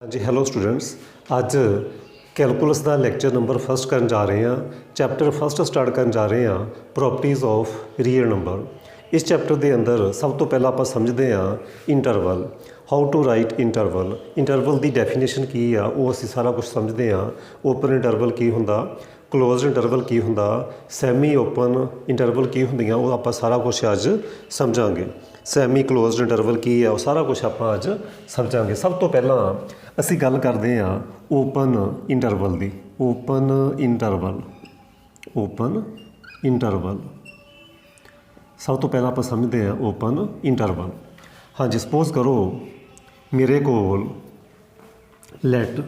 हाँ जी hello students. अज calculus का lecture number first करन जा रहे हैं। चैप्टर फस्ट स्टार्ट करन जा रहे हैं प्रॉपर्टीज़ ऑफ रियल नंबर। इस चैप्टर के अंदर सब तो पहला आप समझते हैं interval, how to write interval. Interval की डेफिनेशन की आ वो असी सारा कुछ समझते हैं। ओपन इंटरवल की होंदा, क्लोज इंटरवल की होंदा, सैमी ओपन इंटरवल की होंदियां, वो आप सारा कुछ अज समझांगे। सैमी क्लोज इंटरवल की है वो सारा कुछ आप अज समझांगे। सब तो पहला असी गल करते हैं ओपन इंटरवल की। ओपन इंटरवल, ओपन इंटरवल सब तो पहला आप समझते हैं ओपन इंटरवल। हाँ जी, सपोज करो मेरे कोल let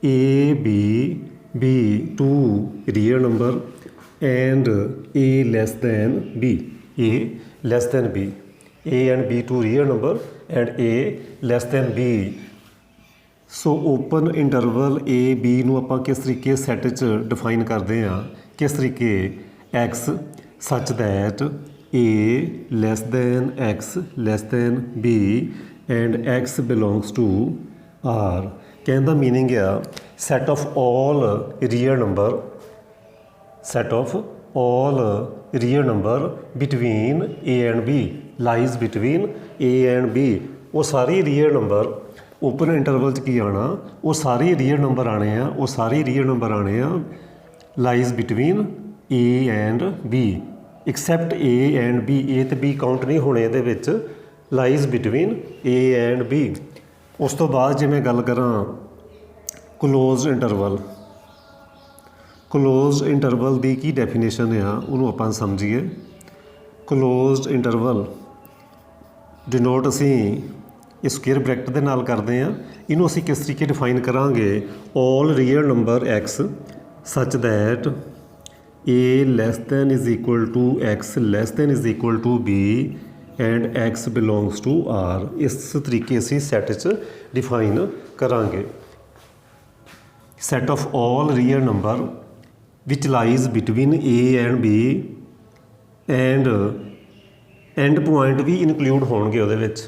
A B two real number and A less than B. A less than B, A and B two real number and A less than B. So open interval A B नूं आपां किस तरीके set च define करते हैं, किस तरीके X such that A less than x less than B and x belongs to R. कहने का मीनिंग आ set of all real number, set of all real number between A and B lies between A and B. वो सारे real number open interval च की आना, वो सारे रियल नंबर आने हैं, वो सारे रियल नंबर आने हैं lies between A and B except A and B. A तो बी काउंट नहीं होने ये विच, lies between A and B. उस तो बाद जे मैं गल करा क्लोज इंटरवल, क्लोज इंटरवल की की डेफिनेशन आ उन्होंने आपां समझिए। क्लोज इंटरवल डिनोट असी स्क्वेयर ब्रैकेट के नाल करते हैं। इनू असी किस तरीके डिफाइन करांगे, all real number X such that A less than is equal to x less than is equal to B and x belongs to R. इस तरीके असी सैट च डिफाइन करांगे। Set of all real number which lies between A and B and end point भी include होणगे उहदे विच,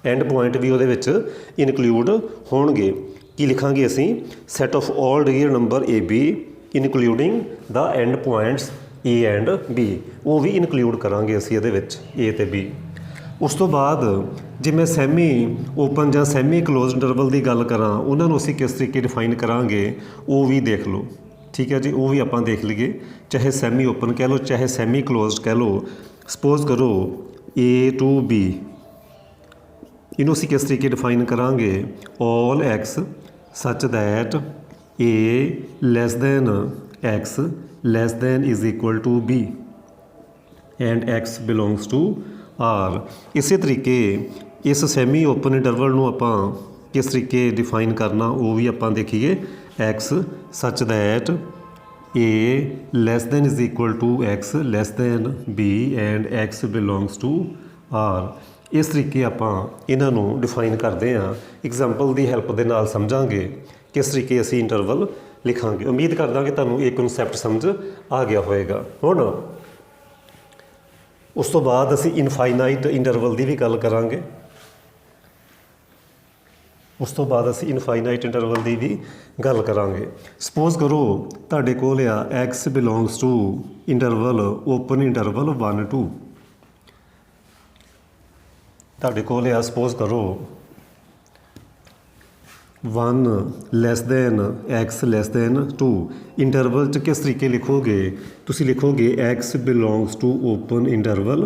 and point भी उहदे विच इनकलूड होणगे। की लिखांगे असी set of all real number a b including the end points a and B, वो भी इनकलूड करांगे असी इहदे विच ए ते बी। उस तो बाद जे मैं सैमी ओपन या सैमी क्लोज इंटरवल की गल करा उन्होंने असी किस तरीके डिफाइन करांगे वो भी देख लो। ठीक है जी, वो भी आप देख लीए, चाहे सैमी ओपन कह लो चाहे सैमी क्लोज कह लो। सपोज करो ए टू बी, इनू असी किस तरीके डिफाइन करांगे, all x such that A less than x less than is equal to B and x belongs to R. इस तरीके इस सैमी ओपन इंटरवल नूं आपां किस तरीके डिफाइन करना वो भी आपां देखिए। X such that A less than is equal to x less than B and x belongs to R. इस तरीके आपां इन्हां नूं डिफाइन करते हैं। एग्जाम्पल की हैल्प दे नाल समझांगे किस तरीके असी इंटरवल लिखांगे। उम्मीद करदा कि तुहानूं ये कॉन्सैप्ट समझ आ गया होएगा। हुण उस तो बाद असी इनफाइनाइट इंटरवल की भी गल करांगे। उस तो बाद असी इनफाइनाइट इंटरवल की भी गल करांगे। सपोज करो तुहाडे कोल आ X belongs to interval open interval 1 2। तुहाडे कोल आ सपोज करो 1 less than x less than 2। Interval च किस तरीके लिखोगे, तुसी लिखोगे X belongs to open interval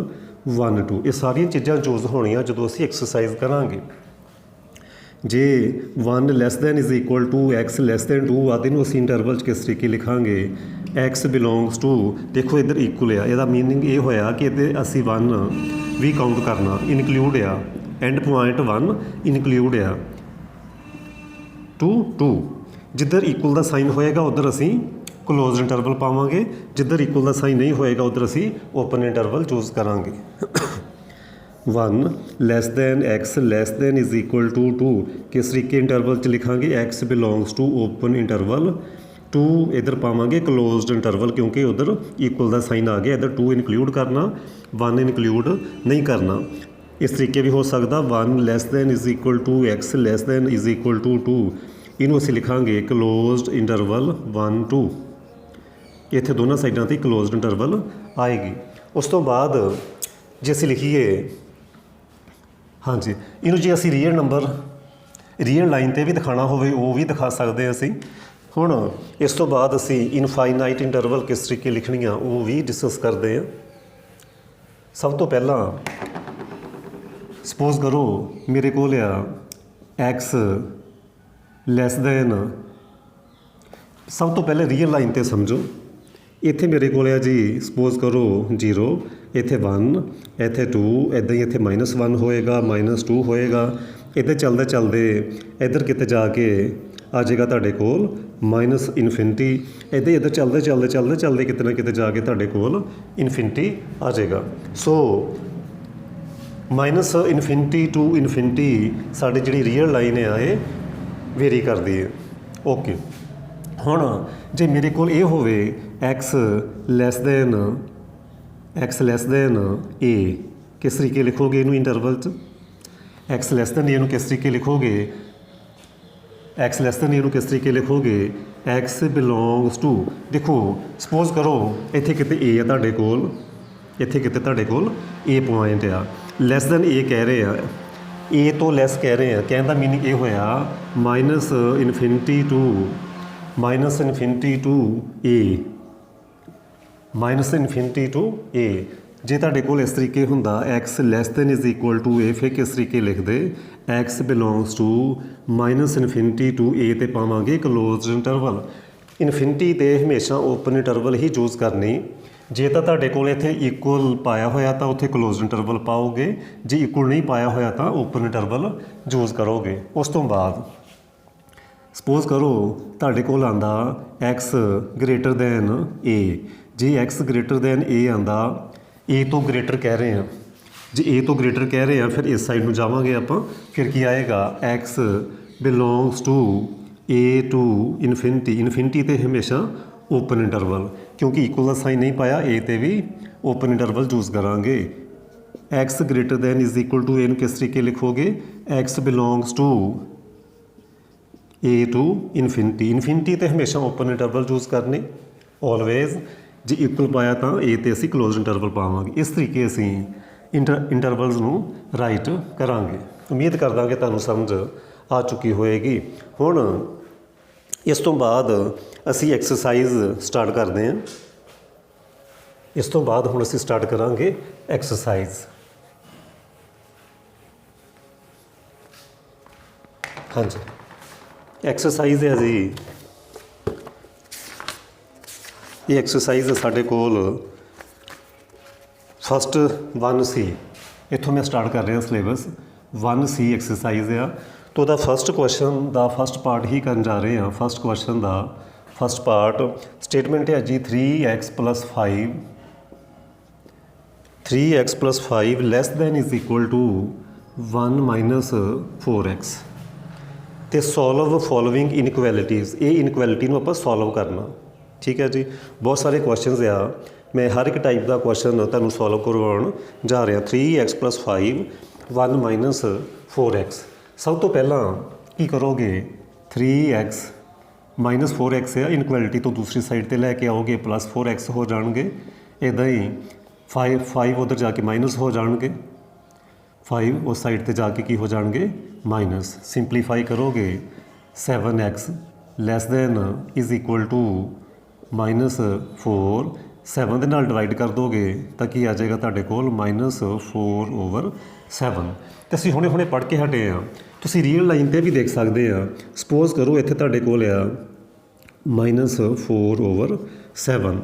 1 2। ये सारिया चीज़ां यूज होनियां जो असी एक्सरसाइज करांगे। जे 1 less than is equal to x less than 2 आदि इनू असी इंटरवल च किस तरीके लिखांगे, एक्स बिलोंग्स टू, देखो इधर इक्वल आ, इसदा मीनिंग ये होया कि इहदे असी 1 भी काउंट करना, इनकलूड आ, एंड पॉइंट 1 इनकलूड आ, 2 2। जिधर इक्वल का साइन होएगा उधर असी क्लोज इंटरवल पावांगे, जिधर इक्वल का साइन नहीं होएगा उधर असी ओपन इंटरवल चूज करांगे। 1 less than x less than is equal to 2 किस तरीके इंटरवल च लिखांगे, X belongs to open interval 2 इधर पावांगे क्लोज इंटरवल क्योंकि उधर इक्वल का साइन आ गया, इधर 2 इनकलूड करना 1 इनकलूड नहीं करना। इस तरीके भी हो सकता 1 less than is equal to x less than is equal to 2 ਇਹਨੂੰ ਅਸੀਂ ਲਿਖਾਂਗੇ ਕਲੋਜ਼ਡ ਇੰਟਰਵਲ 1 2 ਇੱਥੇ ਦੋਨਾਂ ਸਾਈਡਾਂ 'ਤੇ ਕਲੋਜ਼ਡ ਇੰਟਰਵਲ ਆਏਗੀ। ਉਸ ਤੋਂ ਬਾਅਦ ਜੇ ਅਸੀਂ ਲਿਖੀਏ ਹਾਂਜੀ ਇਹਨੂੰ ਜੇ ਅਸੀਂ ਰੀਅਲ ਲਾਈਨ 'ਤੇ ਵੀ ਦਿਖਾਉਣਾ ਹੋਵੇ ਉਹ ਵੀ ਦਿਖਾ ਸਕਦੇ ਹਾਂ ਅਸੀਂ। ਹੁਣ ਇਸ ਤੋਂ ਬਾਅਦ ਅਸੀਂ ਇਨਫਾਈਨਾਈਟ ਇੰਟਰਵਲ ਕਿਸ ਤਰੀਕੇ ਲਿਖਣੀਆਂ ਉਹ ਵੀ ਡਿਸਕਸ ਕਰਦੇ ਹਾਂ। ਸਭ ਤੋਂ ਪਹਿਲਾਂ ਸਪੋਜ਼ ਕਰੋ ਮੇਰੇ ਕੋਲ ਆ x ਲੈਸ ਦੈਨ, ਸਭ ਤੋਂ ਪਹਿਲੇ ਰੀਅਲ ਲਾਈਨ 'ਤੇ ਸਮਝੋ। ਇੱਥੇ ਮੇਰੇ ਕੋਲ ਆ ਜੀ ਸਪੋਜ਼ ਕਰੋ 0, ਇੱਥੇ 1, ਇੱਥੇ 2, ਇੱਦਾਂ ਹੀ ਇੱਥੇ -1 ਹੋਏਗਾ, -2 ਹੋਏਗਾ। ਇੱਦਾਂ ਚੱਲਦੇ ਚੱਲਦੇ ਇੱਧਰ ਕਿਤੇ ਜਾ ਕੇ ਆ ਜਾਏਗਾ ਤੁਹਾਡੇ ਕੋਲ -ਇਨਫਿਨਿਟੀ। ਇੱਦਾਂ ਇੱਧਰ ਚੱਲਦੇ ਕਿਤੇ ਨਾ ਕਿਤੇ ਜਾ ਕੇ ਤੁਹਾਡੇ ਕੋਲ ਇਨਫਿਨਿਟੀ ਆ ਜਾਏਗਾ। ਸੋ -ਇਨਫਿਨਿਟੀ ਟੂ ਇਨਫਿਨਿਟੀ ਸਾਡੀ ਜਿਹੜੀ ਰੀਅਲ ਲਾਈਨ ਹੈ ਇਹ ਵੇਰੀ ਕਰਦੀ ਹੈ। ਓਕੇ, ਹੁਣ ਜੇ ਮੇਰੇ ਕੋਲ ਇਹ ਹੋਵੇ x ਲੈਸ ਦੈਨ a, ਕਿਸ ਤਰੀਕੇ ਲਿਖੋਗੇ ਇਹਨੂੰ ਇੰਟਰਵਲ 'ਚ? x ਲੈਸ ਦੈਨ a ਨੂੰ ਕਿਸ ਤਰੀਕੇ ਲਿਖੋਗੇ? x ਬਿਲੋਂਗਸ ਟੂ, ਦੇਖੋ ਸਪੋਜ਼ ਕਰੋ ਇੱਥੇ ਕਿਤੇ a ਆ ਤੁਹਾਡੇ ਕੋਲ, a ਪੁਆਇੰਟ ਆ, ਲੈਸ ਦੈਨ a ਕਹਿ ਰਹੇ ਆ, a ਤੋਂ ਲੈਸ ਕਹਿ ਰਹੇ ਆ। ਕਹਿਣ ਦਾ ਮੀਨਿੰਗ ਇਹ ਹੋਇਆ -ਇਨਫਿਨਿਟੀ ਟੂ a, ਜੇ ਤੁਹਾਡੇ ਕੋਲ ਇਸ ਤਰੀਕੇ ਹੁੰਦਾ x less than is equal to a, ਫਿਰ ਕਿਸ ਤਰੀਕੇ ਲਿਖਦੇ? x belongs to -infinity to a ਤੇ ਪਾਵਾਂਗੇ ਕਲੋਜ਼ਡ ਇੰਟਰਵਲ। ਇਨਫਿਨਿਟੀ 'ਤੇ ਹਮੇਸ਼ਾ ਓਪਨ ਇੰਟਰਵਲ ਹੀ ਯੂਜ਼ ਕਰਨੀ। ਜੇ ਤਾਂ ਤੁਹਾਡੇ ਕੋਲ ਇੱਥੇ ਇਕੁਅਲ ਪਾਇਆ ਹੋਇਆ ਤਾਂ ਉੱਥੇ ਕਲੋਜ਼ਡ ਇੰਟਰਵਲ ਪਾਓਗੇ, ਜੇ ਇਕੁਅਲ ਨਹੀਂ ਪਾਇਆ ਹੋਇਆ ਤਾਂ ਓਪਨ ਇੰਟਰਵਲ ਯੂਜ਼ ਕਰੋਗੇ। ਉਸ ਤੋਂ ਬਾਅਦ ਸਪੋਜ਼ ਕਰੋ ਤੁਹਾਡੇ ਕੋਲ ਆਂਦਾ x ਗ੍ਰੇਟਰ ਦੈਨ a, ਜੇ x ਗ੍ਰੇਟਰ ਦੈਨ a ਆਂਦਾ, a ਤੋਂ ਗ੍ਰੇਟਰ ਕਹਿ ਰਹੇ ਹਾਂ, ਜੇ a ਤੋਂ ਗ੍ਰੇਟਰ ਕਹਿ ਰਹੇ ਹਾਂ ਫਿਰ ਇਸ ਸਾਈਡ ਨੂੰ ਜਾਵਾਂਗੇ ਆਪਾਂ, ਫਿਰ ਕੀ ਆਏਗਾ x belongs to a to infinity 'ਤੇ ਹਮੇਸ਼ਾ ਓਪਨ ਇੰਟਰਵਲ, ਕਿਉਂਕਿ ਇਕੁਅਲ ਦਾ ਸਾਈਨ ਨਹੀਂ ਪਾਇਆ a 'ਤੇ ਵੀ ਓਪਨ ਇੰਟਰਵਲ ਯੂਜ਼ ਕਰਾਂਗੇ। x greater than is equal to a ਨੂੰ ਕਿਸ ਤਰੀਕੇ ਲਿਖੋਗੇ? x belongs to a to infinity 'ਤੇ ਹਮੇਸ਼ਾ ਓਪਨ ਇੰਟਰਵਲ ਯੂਜ਼ ਕਰਨੇ ਆਲਵੇਜ਼। ਜੇ ਇਕੁਅਲ ਪਾਇਆ ਤਾਂ a 'ਤੇ ਅਸੀਂ ਕਲੋਜ਼ ਇੰਟਰਵਲ ਪਾਵਾਂਗੇ। ਇਸ ਤਰੀਕੇ ਅਸੀਂ ਇੰਟਰਵਲਸ ਨੂੰ ਰਾਈਟ ਕਰਾਂਗੇ। ਉਮੀਦ ਕਰਦਾ ਕਿ ਤੁਹਾਨੂੰ ਸਮਝ ਆ ਚੁੱਕੀ ਹੋਏਗੀ। ਹੁਣ ਇਸ ਤੋਂ ਬਾਅਦ ਅਸੀਂ ਐਕਸਰਸਾਈਜ਼ ਸਟਾਰਟ ਕਰਦੇ ਹਾਂ। ਇਸ ਤੋਂ ਬਾਅਦ ਹੁਣ ਅਸੀਂ ਸਟਾਰਟ ਕਰਾਂਗੇ ਐਕਸਰਸਾਈਜ਼। ਹਾਂਜੀ, ਐਕਸਰਸਾਈਜ਼ ਹੈ ਜੀ, ਇਹ ਐਕਸਰਸਾਈਜ਼ ਸਾਡੇ ਕੋਲ ਫਸਟ 1C, ਇੱਥੋਂ ਮੈਂ ਸਟਾਰਟ ਕਰ ਰਿਹਾ ਸਿਲੇਬਸ। 1C ਐਕਸਰਸਾਈਜ਼ ਆ, ਤਾਂ ਉਹਦਾ ਫਸਟ ਕੁਐਸਚਨ ਦਾ ਫਸਟ ਪਾਰਟ ਹੀ ਕਰਨ ਜਾ ਰਹੇ ਹਾਂ। ਫਸਟ ਕੁਐਸਚਨ ਦਾ ਫਸਟ ਪਾਰਟ ਸਟੇਟਮੈਂਟ ਹੈ ਜੀ 3x + 5 less than is equal to 1 - 4x, ਅਤੇ ਸੋਲਵ ਫੋਲੋਇੰਗ ਇਨਇਕੁਐਲਿਟੀਜ਼। ਇਹ ਇਨਇਕੁਐਲਿਟੀ ਨੂੰ ਆਪਾਂ ਸੋਲਵ ਕਰਨਾ। ਠੀਕ ਹੈ ਜੀ, ਬਹੁਤ ਸਾਰੇ ਕੁਐਸਚਨਸ ਆ, ਮੈਂ ਹਰ ਇੱਕ ਟਾਈਪ ਦਾ ਕੁਐਸਚਨ ਤੁਹਾਨੂੰ ਸੋਲਵ ਕਰਵਾਉਣ ਜਾ ਰਿਹਾ। 3x + 5 1 - 4x। ਸਭ ਤੋਂ ਪਹਿਲਾਂ ਕੀ ਕਰੋਗੇ? 3x - 4x ਹੈ, ਇਨਇਕੁਐਲਿਟੀ ਤੋਂ ਦੂਸਰੀ ਸਾਈਡ 'ਤੇ ਲੈ ਕੇ ਆਓਗੇ, +4x ਹੋ ਜਾਣਗੇ। ਇੱਦਾਂ ਹੀ 5 ਉੱਧਰ ਜਾ ਕੇ ਮਾਈਨਸ ਹੋ ਜਾਣਗੇ, 5 ਉਸ ਸਾਈਡ 'ਤੇ ਜਾ ਕੇ ਕੀ ਹੋ ਜਾਣਗੇ? ਮਾਈਨਸ। ਸਿੰਪਲੀਫਾਈ ਕਰੋਗੇ 7x less than is equal to -4, 7 ਦੇ ਨਾਲ ਡਿਵਾਈਡ ਕਰ ਦੋਗੇ ਤਾਂ ਕੀ ਆ ਜਾਏਗਾ ਤੁਹਾਡੇ ਕੋਲ? -4/7। ਅਤੇ ਅਸੀਂ ਹੁਣੇ ਪੜ੍ਹ ਕੇ ਹਟੇ ਹਾਂ, ਤੁਸੀਂ ਰੀਅਲ ਲਾਈਨ 'ਤੇ ਵੀ ਦੇਖ ਸਕਦੇ ਆ। ਸਪੋਜ਼ ਕਰੋ ਇੱਥੇ ਤੁਹਾਡੇ ਕੋਲ ਆ -4/7,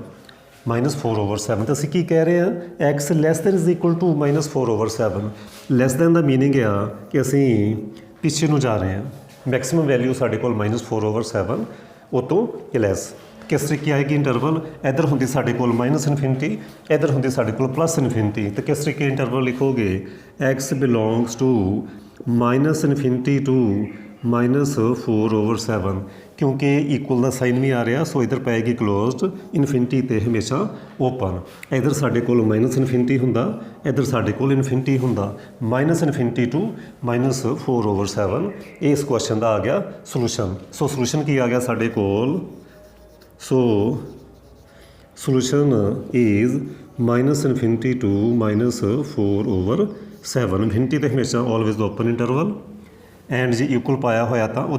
-4/7, ਤਾਂ ਅਸੀਂ ਕੀ ਕਹਿ ਰਹੇ ਹਾਂ? x less than is equal to -4/7। Less than ਦਾ ਮੀਨਿੰਗ ਆ ਕਿ ਅਸੀਂ ਪਿੱਛੇ ਨੂੰ ਜਾ ਰਹੇ ਹਾਂ। ਮੈਕਸਿਮਮ ਵੈਲਿਊ ਸਾਡੇ ਕੋਲ -4/7, ਉਹ ਤੋਂ ਇਹ ਲੈਸ। ਕਿਸ ਤਰੀਕੇ ਆਏਗੀ ਇੰਟਰਵਲ? ਇੱਧਰ ਹੁੰਦੀ ਸਾਡੇ ਕੋਲ -ਇਨਫਿਨਿਟੀ, ਇੱਧਰ ਹੁੰਦੀ ਸਾਡੇ ਕੋਲ +ਇਨਫਿਨਿਟੀ। ਤਾਂ ਕਿਸ ਤਰੀਕੇ ਇੰਟਰਵਲ ਲਿਖੋਗੇ? x belongs to -infinity to -4/7 क्योंकि इक्वल का साइन नहीं आ रहा सो इधर पैगी क्लोज्ड इनफिनिटी तो हमेशा ओपन इधर साढ़े को माइनस इनफिनिटी होंदा इधर साढ़े को इनफिनिटी होंदा -इनफिनिटी टू -4/7 इस क्वेश्चन का आ गया सोल्यूशन। सो सोल्यूशन की आ गया साढ़े कोल so solution is -infinity to -4/7 infinity तो हमेशा ऑलवेज ओपन इंटरवल एंड जे इक्वल पाया होया तो वो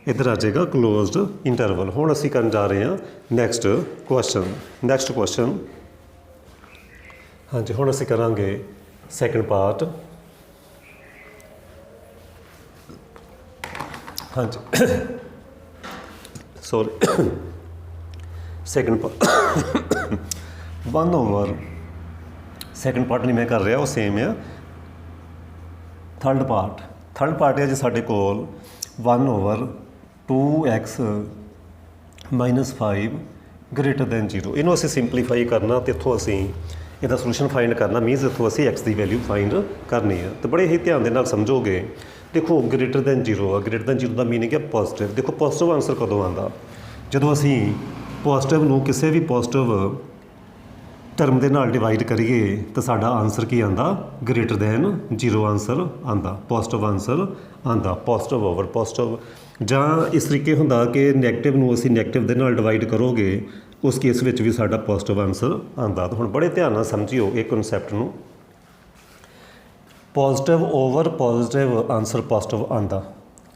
इधर आ जाएगा क्लोज्ड इंटरवल। हुण असीं करन जा रहे हैं नैक्सट क्वेश्चन हाँ जी हुण असीं करांगे सैकेंड पार्ट। हाँ जी sorry second part 1/, second part नहीं मैं कर रहा वो सेम है। थर्ड पार्ट है जी साढ़े कोल 1/2x - 5 ग्रेटर दैन 0 इनू असीं सिंपलीफाई करना तो इत्थों असीं इहदा सोल्यूशन फाइंड करना मीनस इत्थों असीं x की वैल्यू फाइंड करनी है। तो बड़े ही ध्यान दे नाल समझोगे। देखो ग्रेटर दैन 0 ग्रेटर दैन 0 का मीनिंग है पॉजिटिव। देखो पॉजिटिव आंसर कदों आंदा जदों असीं पॉजिटिव नूं किसी भी पॉजिटिव टर्म के नाल डिवाइड करिए तो साडा आंसर की आंदा ग्रेटर दैन 0 आंसर आंदा पॉजिटिव आंसर आंदा पॉजिटिव ओवर पॉजिटिव जां इस तरीके हुंदा कि नैगेटिव नूं असीं नैगेटिव दे नाल डिवाइड करोगे उस केस विच भी साडा पॉजिटिव आंसर आंदा। तो हुण बड़े ध्यान नाल समझिओ इह कॉन्सैप्ट नूं positive over positive answer positive आंदा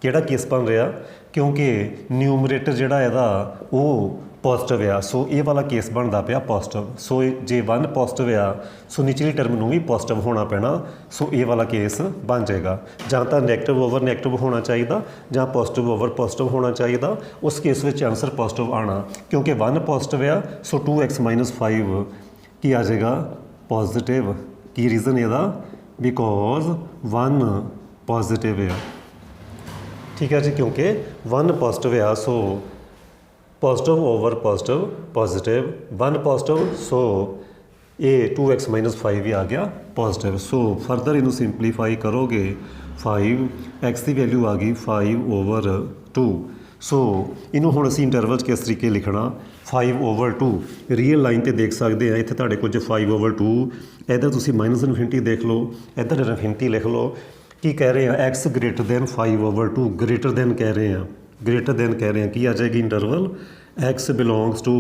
किहड़ा केस बन रहा क्योंकि न्यूमरेटर जिहड़ा इहदा वो पॉजिटिव आ सो ये वाला केस बनता पाया पॉजिटिव। सो जे 1 पॉजिटिव आ सो निचली टर्म नूं भी पॉजिटिव होना पैना सो ये वाला केस बन जाएगा। जां तां नैगेटिव ओवर नैगेटिव होना चाहिए जां पॉजिटिव ओवर पॉजिटिव होना चाहिए उस केस में आंसर पॉजिटिव आना क्योंकि 1 पॉजिटिव आ सो 2x - 5 की आ जाएगा पॉजिटिव। की रीज़न ਇਹਦਾ बिकॉज 1 पॉजिटिव आ ठीक है जी क्योंकि 1 पॉजिटिव आ so positive over positive 1 positive so ये 2x - 5 भी आ गया पॉजिटिव। सो फरदर इनू सिंपलीफाई करोगे 5x की वैल्यू आ गई 5/2 सो इनू हुण असीं इंटरवल किस तरीके लिखना 5/2 रीयल लाइन तो देख सकते हैं इत्थे तुहाडे कोल 5/2 इधर तुसीं -इनफिनिटी देख लो इधर इनफिनिटी लिख लो की कह रहे हैं x greater than 5/2 greater than कह रहे हैं की आ जाएगी interval x belongs to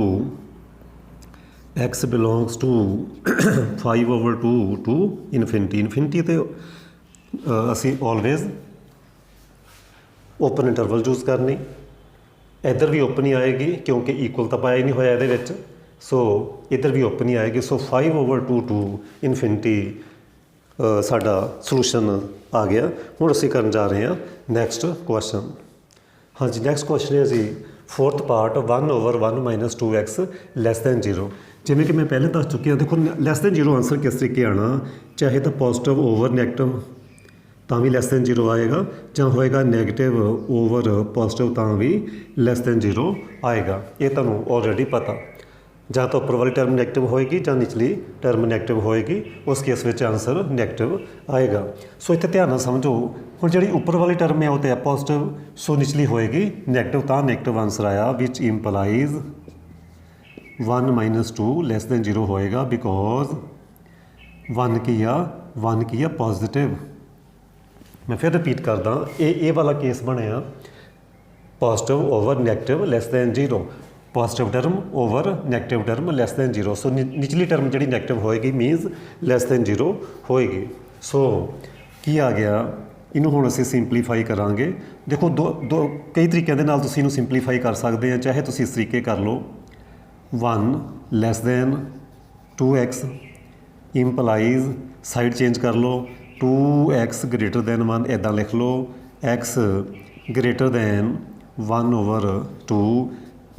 5/2 to infinity तो असी ऑलवेज ओपन इंटरवल चूज करनी इधर भी ओपन ही आएगी क्योंकि इक्वल तो पाया ही नहीं होया इहदे विच सो इधर भी ओपन ही आएगी। सो 5/2 टू इनफिनिटी साडा सोल्यूशन आ गया। हुण असीं करन जा रहे हैं नैक्सट क्वेश्चन। हाँ जी नैक्सट क्वेश्चन है जी फोर्थ पार्ट 1/1 - 2x << 0 जिमें कि मैं पहले दस चुकी हाँ। देखो << आंसर किस तरीके आना चाहे तो पॉजिटिव ओवर नैगेटिव तो भी << 0 आएगा जां होएगा नैगेटिव ओवर पॉजिटिव तो भी << 0 आएगा। ये तुहानूं ऑलरेडी पता जां तो उपर वाली टर्म नैगेटिव होएगी जां निचली टर्म नैगेटिव होएगी उस केस में आंसर नैगेटिव आएगा। सो इत्थे ध्यान नाल समझो हुण जिहड़ी उपर वाली टर्म है वो तो है पॉजिटिव सो निचली होएगी नैगेटिव तो नैगेटिव आंसर आया विच इंपलाइज 1 - 2 << 0 होएगा बिकॉज 1 की आ पॉजिटिव। मैं फिर रिपीट करदा ये वाला केस बनया positive over negative << 0 positive term over negative term << 0 सो निचली टर्म जी नैगेटिव होएगी मीनस << 0 होएगी। सो की आ गया इनू हुण असीं सिंपलीफाई करांगे। देखो दो कई तरीक़ों के नाल तुसीं इनू सिंपलीफाई कर सकते हैं चाहे तुसीं इस तरीके कर लो 1 << 2x इंपलाइज साइड चेंज कर लो 2x ग्रेटर दैन 1 इदां लिख लो x ग्रेटर दैन 1/2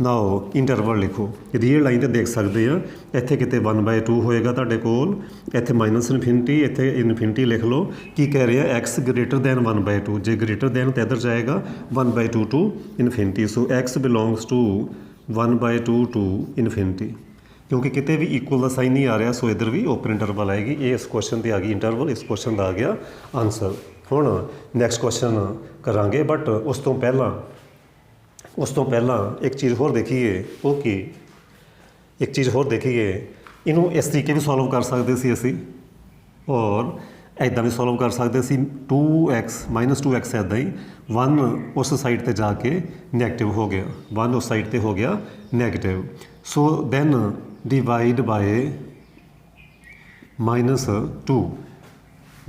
नाओ इंटरवल लिखो रियल लाइन तो देख सकते हैं इत्थे किते 1/2 होएगा तुहाडे कोल इत्थे -इनफिनिटी इत्थे इनफिनिटी लिख लो की कह रहे हैं x ग्रेटर दैन 1/2 जे ग्रेटर दैन तो इधर जाएगा 1/2 to infinity. So x belongs to 1/2 to infinity क्योंकि किते भी इक्वल का साइन नहीं आ रहा सो इधर भी ओपन इंटरवल आएगी। ये इस क्वेश्चन की आ गई इंटरवल इस क्वेश्चन का आ गया आंसर। ਹੁਣ ਨੈਕਸਟ ਕੁਐਸਚਨ ਕਰਾਂਗੇ, ਬਟ ਉਸ ਤੋਂ ਪਹਿਲਾਂ ਇੱਕ ਚੀਜ਼ ਹੋਰ ਦੇਖੀਏ। ਉਹ ਕੀ? ਇੱਕ ਚੀਜ਼ ਹੋਰ ਦੇਖੀਏ, ਇਹਨੂੰ ਇਸ ਤਰੀਕੇ ਵੀ ਸੋਲਵ ਕਰ ਸਕਦੇ ਸੀ ਅਸੀਂ, ਔਰ ਇੱਦਾਂ ਵੀ ਸੋਲਵ ਕਰ ਸਕਦੇ ਸੀ। 2x -2x ਇੱਦਾਂ ਹੀ 1 ਉਸ ਸਾਈਡ 'ਤੇ ਜਾ ਕੇ ਨੈਗੇਟਿਵ ਹੋ ਗਿਆ, 1 ਉਸ ਸਾਈਡ 'ਤੇ ਹੋ ਗਿਆ negative. So then divide by -2,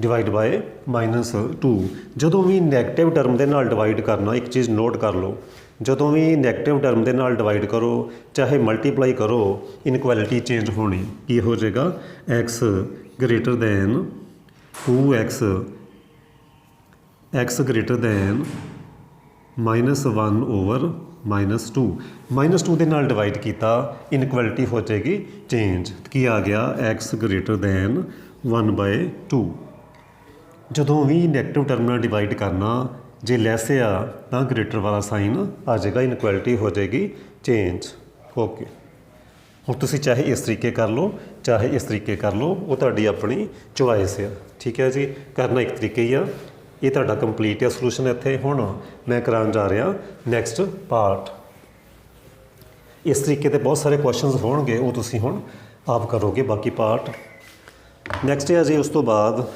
divide by -2। ਜਦੋਂ ਵੀ ਨੈਗੇਟਿਵ ਟਰਮ ਦੇ ਨਾਲ ਡਿਵਾਈਡ ਕਰਨਾ, ਇੱਕ ਚੀਜ਼ ਨੋਟ ਕਰ ਲਓ, ਜਦੋਂ ਵੀ ਨੈਗੇਟਿਵ ਟਰਮ ਦੇ ਨਾਲ ਡਿਵਾਈਡ ਕਰੋ ਚਾਹੇ ਮਲਟੀਪਲਾਈ ਕਰੋ, ਇਨਕੁਐਲਿਟੀ ਚੇਂਜ ਹੋਣੀ। ਕੀ ਹੋ ਜਾਏਗਾ? x greater then 2x, x greater then -1 over -2। -2 ਦੇ ਨਾਲ ਡਿਵਾਈਡ ਕੀਤਾ, ਇਨਕੁਐਲਿਟੀ ਹੋ ਜਾਏਗੀ ਚੇਂਜ। ਕੀ ਆ ਗਿਆ? x greater then 1/2। ਜਦੋਂ ਵੀ ਨੈਗੇਟਿਵ ਟਰਮ ਨਾਲ ਡਿਵਾਈਡ ਕਰਨਾ, ਜੇ ਲੈਸ ਆ ਤਾਂ ਗ੍ਰੇਟਰ ਵਾਲਾ ਸਾਈਨ ਆ ਜਾਏਗਾ, ਇਨਕੁਐਲਿਟੀ ਹੋ ਜਾਏਗੀ ਚੇਂਜ। ਓਕੇ, ਹੁਣ ਤੁਸੀਂ ਚਾਹੇ ਇਸ ਤਰੀਕੇ ਕਰ ਲਓ ਚਾਹੇ ਇਸ ਤਰੀਕੇ ਕਰ ਲਓ, ਉਹ ਤੁਹਾਡੀ ਆਪਣੀ ਚੁਆਇਸ ਆ। ਠੀਕ ਹੈ ਜੀ, ਕਰਨਾ ਇੱਕ ਤਰੀਕੇ ਹੀ ਆ। ਇਹ ਤੁਹਾਡਾ ਕੰਪਲੀਟ ਆ ਸੋਲੂਸ਼ਨ। ਇੱਥੇ ਹੁਣ ਮੈਂ ਕਰਾਉਣ ਜਾ ਰਿਹਾ ਨੈਕਸਟ ਪਾਰਟ। ਇਸ ਤਰੀਕੇ ਦੇ ਬਹੁਤ ਸਾਰੇ ਕੁਐਸਚਨਸ ਹੋਣਗੇ, ਉਹ ਤੁਸੀਂ ਹੁਣ ਆਪ ਕਰੋਗੇ ਬਾਕੀ ਪਾਰਟ। ਨੈਕਸਟ ਹੈ ਜੀ ਉਸ ਤੋਂ ਬਾਅਦ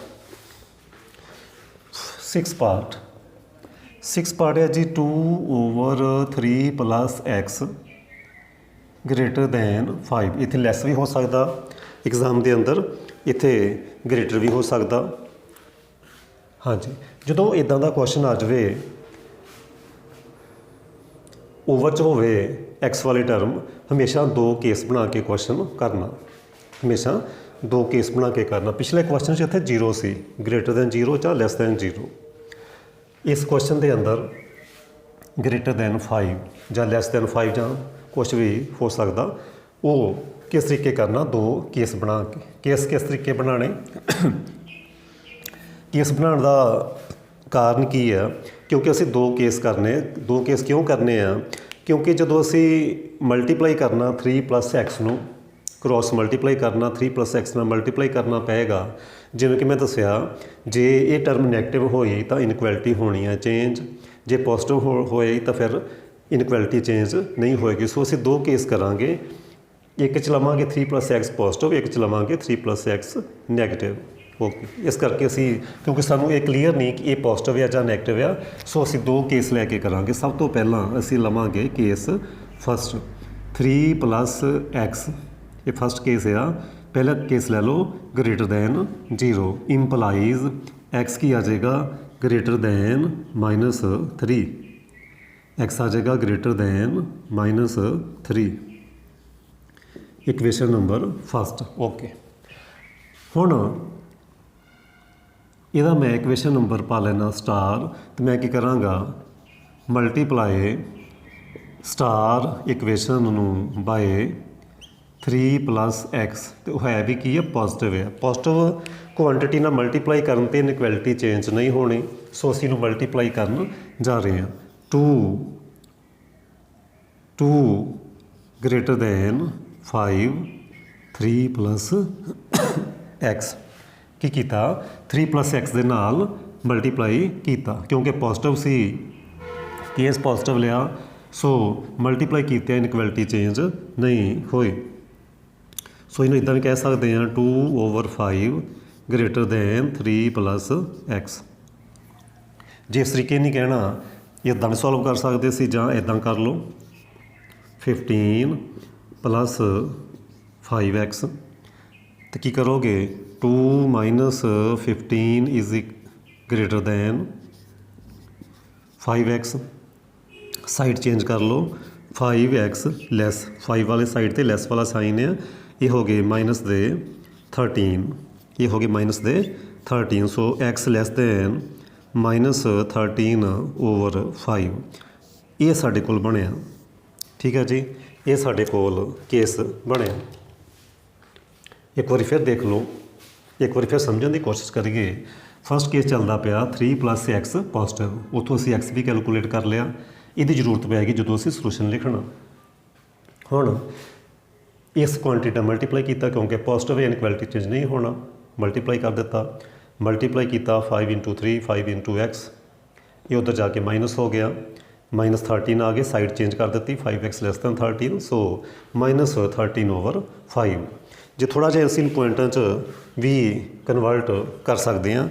6 ਪਾਰਟ। 6 ਪਾਰਟ ਹੈ ਜੀ 2/3 + x ਗ੍ਰੇਟਰ ਦੈਨ 5। ਇੱਥੇ ਲੈਸ ਵੀ ਹੋ ਸਕਦਾ ਐਗਜ਼ਾਮ ਦੇ ਅੰਦਰ, ਇੱਥੇ ਗ੍ਰੇਟਰ ਵੀ ਹੋ ਸਕਦਾ। ਹਾਂਜੀ, ਜਦੋਂ ਇੱਦਾਂ ਦਾ ਕੁਐਸਚਨ ਆ ਜਾਵੇ, ਓਵਰ 'ਚ ਹੋਵੇ x ਵਾਲੀ ਟਰਮ, ਹਮੇਸ਼ਾ 2 ਕੇਸ ਬਣਾ ਕੇ ਕੁਐਸਚਨ ਕਰਨਾ, ਹਮੇਸ਼ਾ 2 ਕੇਸ ਬਣਾ ਕੇ ਕਰਨਾ। ਪਿਛਲੇ ਕੁਐਸਚਨ 'ਚ ਇੱਥੇ 0 ਸੀ, ਗ੍ਰੇਟਰ ਦੈਨ 0 ਜਾਂ ਲੈਸ ਦੈਨ 0। ਇਸ ਕੁਐਸਚਨ ਦੇ ਅੰਦਰ ਗ੍ਰੇਟਰ ਦੈਨ 5 ਜਾਂ ਲੈਸ ਦੈਨ 5 ਜਾਂ ਕੁਛ ਵੀ ਹੋ ਸਕਦਾ। ਉਹ ਕਿਸ ਤਰੀਕੇ ਕਰਨਾ? 2 ਕੇਸ ਬਣਾ ਕੇ। ਕੇਸ ਕਿਸ ਤਰੀਕੇ ਬਣਾਉਣੇ? ਕੇਸ ਬਣਾਉਣ ਦਾ ਕਾਰਨ ਕੀ ਆ? ਕਿਉਂਕਿ ਅਸੀਂ 2 ਕੇਸ ਕਰਨੇ। 2 ਕੇਸ ਕਿਉਂ ਕਰਨੇ ਆ? ਕਿਉਂਕਿ ਜਦੋਂ ਅਸੀਂ ਮਲਟੀਪਲਾਈ ਕਰਨਾ 3 + x ਨੂੰ, ਕ੍ਰੋਸ ਮਲਟੀਪਲਾਈ ਕਰਨਾ 3 + x ਨਾਲ ਮਲਟੀਪਲਾਈ ਕਰਨਾ ਪਏਗਾ। ਜਿਵੇਂ ਕਿ ਮੈਂ ਦੱਸਿਆ, ਜੇ ਇਹ ਟਰਮ ਨੈਗੇਟਿਵ ਹੋਈ ਤਾਂ ਇਨਕੁਐਲਿਟੀ ਹੋਣੀ ਹੈ ਚੇਂਜ, ਜੇ ਪੋਜ਼ੀਟਿਵ ਹੋਈ ਤਾਂ ਫਿਰ ਇਨਕੁਐਲਿਟੀ ਚੇਂਜ ਨਹੀਂ ਹੋਏਗੀ। ਸੋ ਅਸੀਂ 2 ਕੇਸ ਕਰਾਂਗੇ, ਇੱਕ 'ਚ ਲਵਾਂਗੇ 3 + x ਪੋਜ਼ੀਟਿਵ, ਇੱਕ 'ਚ ਲਵਾਂਗੇ 3 + x ਨੈਗੇਟਿਵ। ਓਕੇ, ਇਸ ਕਰਕੇ ਅਸੀਂ, ਕਿਉਂਕਿ ਸਾਨੂੰ ਇਹ ਕਲੀਅਰ ਨਹੀਂ ਕਿ ਇਹ ਪੋਜ਼ੀਟਿਵ ਆ ਜਾਂ ਨੈਗੇਟਿਵ ਆ, ਸੋ ਅਸੀਂ 2 ਕੇਸ ਲੈ ਕੇ ਕਰਾਂਗੇ। ਸਭ ਤੋਂ ਪਹਿਲਾਂ ਅਸੀਂ ਲਵਾਂਗੇ ਕੇਸ ਫਸਟ, 3 + x। ਇਹ ਫਸਟ ਕੇਸ ਆ। ਪਹਿਲਾ ਕੇਸ ਲੈ ਲਓ ਗ੍ਰੇਟਰ ਦੈਨ 0, ਇੰਪਲਾਈਜ਼ x ਕੀ ਆ ਜਾਏਗਾ? Greater then -3। x ਆ ਜਾਏਗਾ greater then -3। Equation number first. Okay, ਹੁਣ ਇਹਦਾ ਮੈਂ ਇਕੁਏਸ਼ਨ ਨੰਬਰ ਪਾ ਲੈਣਾ ਸਟਾਰ, ਤੇ ਮੈਂ ਕੀ ਕਰਾਂਗਾ? ਮਲਟੀਪਲਾਈ ਸਟਾਰ ਇਕੁਏਸ਼ਨ ਨੂੰ ਬਾਏ 3 + x, ਤੇ ਉਹ ਹੈ ਵੀ ਕੀ ਹੈ? ਪੋਜ਼ੀਟਿਵ ਹੈ। ਪੋਜ਼ੀਟਿਵ ਕੁਆਂਟਿਟੀ ਨਾਲ ਮਲਟੀਪਲਾਈ ਕਰਨ 'ਤੇ ਇਨਕੁਐਲਿਟੀ ਚੇਂਜ ਨਹੀਂ ਹੋਣੀ, ਸੋ ਅਸੀਂ ਇਹਨੂੰ ਮਲਟੀਪਲਾਈ ਕਰਨ ਜਾ ਰਹੇ ਹਾਂ। 2 ਗ੍ਰੇਟਰ ਦੈਨ 5, 3 + x। ਕੀ ਕੀਤਾ? 3 + x ਦੇ ਨਾਲ ਮਲਟੀਪਲਾਈ ਕੀਤਾ, ਕਿਉਂਕਿ ਪੋਜ਼ੀਟਿਵ ਸੀ, ਕੇਸ ਪੋਜ਼ੀਟਿਵ ਲਿਆ, ਸੋ ਮਲਟੀਪਲਾਈ ਕੀਤੇ ਇਨਕੁਐਲਿਟੀ ਚੇਂਜ ਨਹੀਂ ਹੋਈ। ਸੋ ਇਹਨੂੰ ਇੱਦਾਂ ਵੀ ਕਹਿ ਸਕਦੇ ਹਾਂ 2/5 ਗ੍ਰੇਟਰ ਦੈਨ 3 + x। ਜੇ ਇਸ ਤਰੀਕੇ ਨਹੀਂ ਕਹਿਣਾ, ਇੱਦਾਂ ਵੀ ਸੋਲਵ ਕਰ ਸਕਦੇ ਸੀ, ਜਾਂ ਇੱਦਾਂ ਕਰ ਲਓ 15 + 5x। ਤੇ ਕੀ ਕਰੋਗੇ? 2 - 15 = greater then 5x। Side change ਕਰ ਲਓ, 5x ਲੈਸ, 5 ਵਾਲੇ ਸਾਈਡ 'ਤੇ ਲੈਸ ਵਾਲਾ ਸਾਈਨ ਆ, ਇਹ ਹੋ ਗਏ -13, ਇਹ ਹੋ ਗਏ -13। ਸੋ x ਲੈਸ ਦੈਨ -13/5। ਇਹ ਸਾਡੇ ਕੋਲ ਬਣਿਆ। ਠੀਕ ਹੈ ਜੀ, ਇਹ ਸਾਡੇ ਕੋਲ ਕੇਸ ਬਣਿਆ। ਇੱਕ ਵਾਰੀ ਫਿਰ ਦੇਖ ਲਓ, ਇੱਕ ਵਾਰੀ ਫਿਰ ਸਮਝਣ ਦੀ ਕੋਸ਼ਿਸ਼ ਕਰੀਏ। ਫਸਟ ਕੇਸ ਚੱਲਦਾ ਪਿਆ 3 + x ਪੋਜ਼ੀਟਿਵ, ਉੱਥੋਂ ਅਸੀਂ x ਵੀ ਕੈਲਕੂਲੇਟ ਕਰ ਲਿਆ। ਇਹਦੀ ਜ਼ਰੂਰਤ ਪਏਗੀ ਜਦੋਂ ਅਸੀਂ ਸੋਲੂਸ਼ਨ ਲਿਖਣਾ। ਹੁਣ ਇਸ ਕੁਆਂਟਿਟੀ ਨਾਲ ਮਲਟੀਪਲਾਈ ਕੀਤਾ, ਕਿਉਂਕਿ ਪੋਜ਼ੀਟਿਵ ਇਨਕੁਐਲਿਟੀ ਚੇਂਜ ਨਹੀਂ ਹੋਣਾ, ਮਲਟੀਪਲਾਈ ਕਰ ਦਿੱਤਾ। ਮਲਟੀਪਲਾਈ ਕੀਤਾ 5 × 3 5 × x, ਇਹ ਉੱਧਰ ਜਾ ਕੇ ਮਾਈਨਸ ਹੋ ਗਿਆ, -13 ਆ ਗਏ, ਸਾਈਡ ਚੇਂਜ ਕਰ ਦਿੱਤੀ, 5x ਲੈਸ ਦੈਨ 13, ਸੋ -13/5। ਜੇ ਥੋੜ੍ਹਾ ਜਿਹਾ ਅਸੀਂ ਪੁਆਇੰਟਾਂ 'ਚ ਵੀ ਕਨਵਰਟ ਕਰ ਸਕਦੇ ਹਾਂ,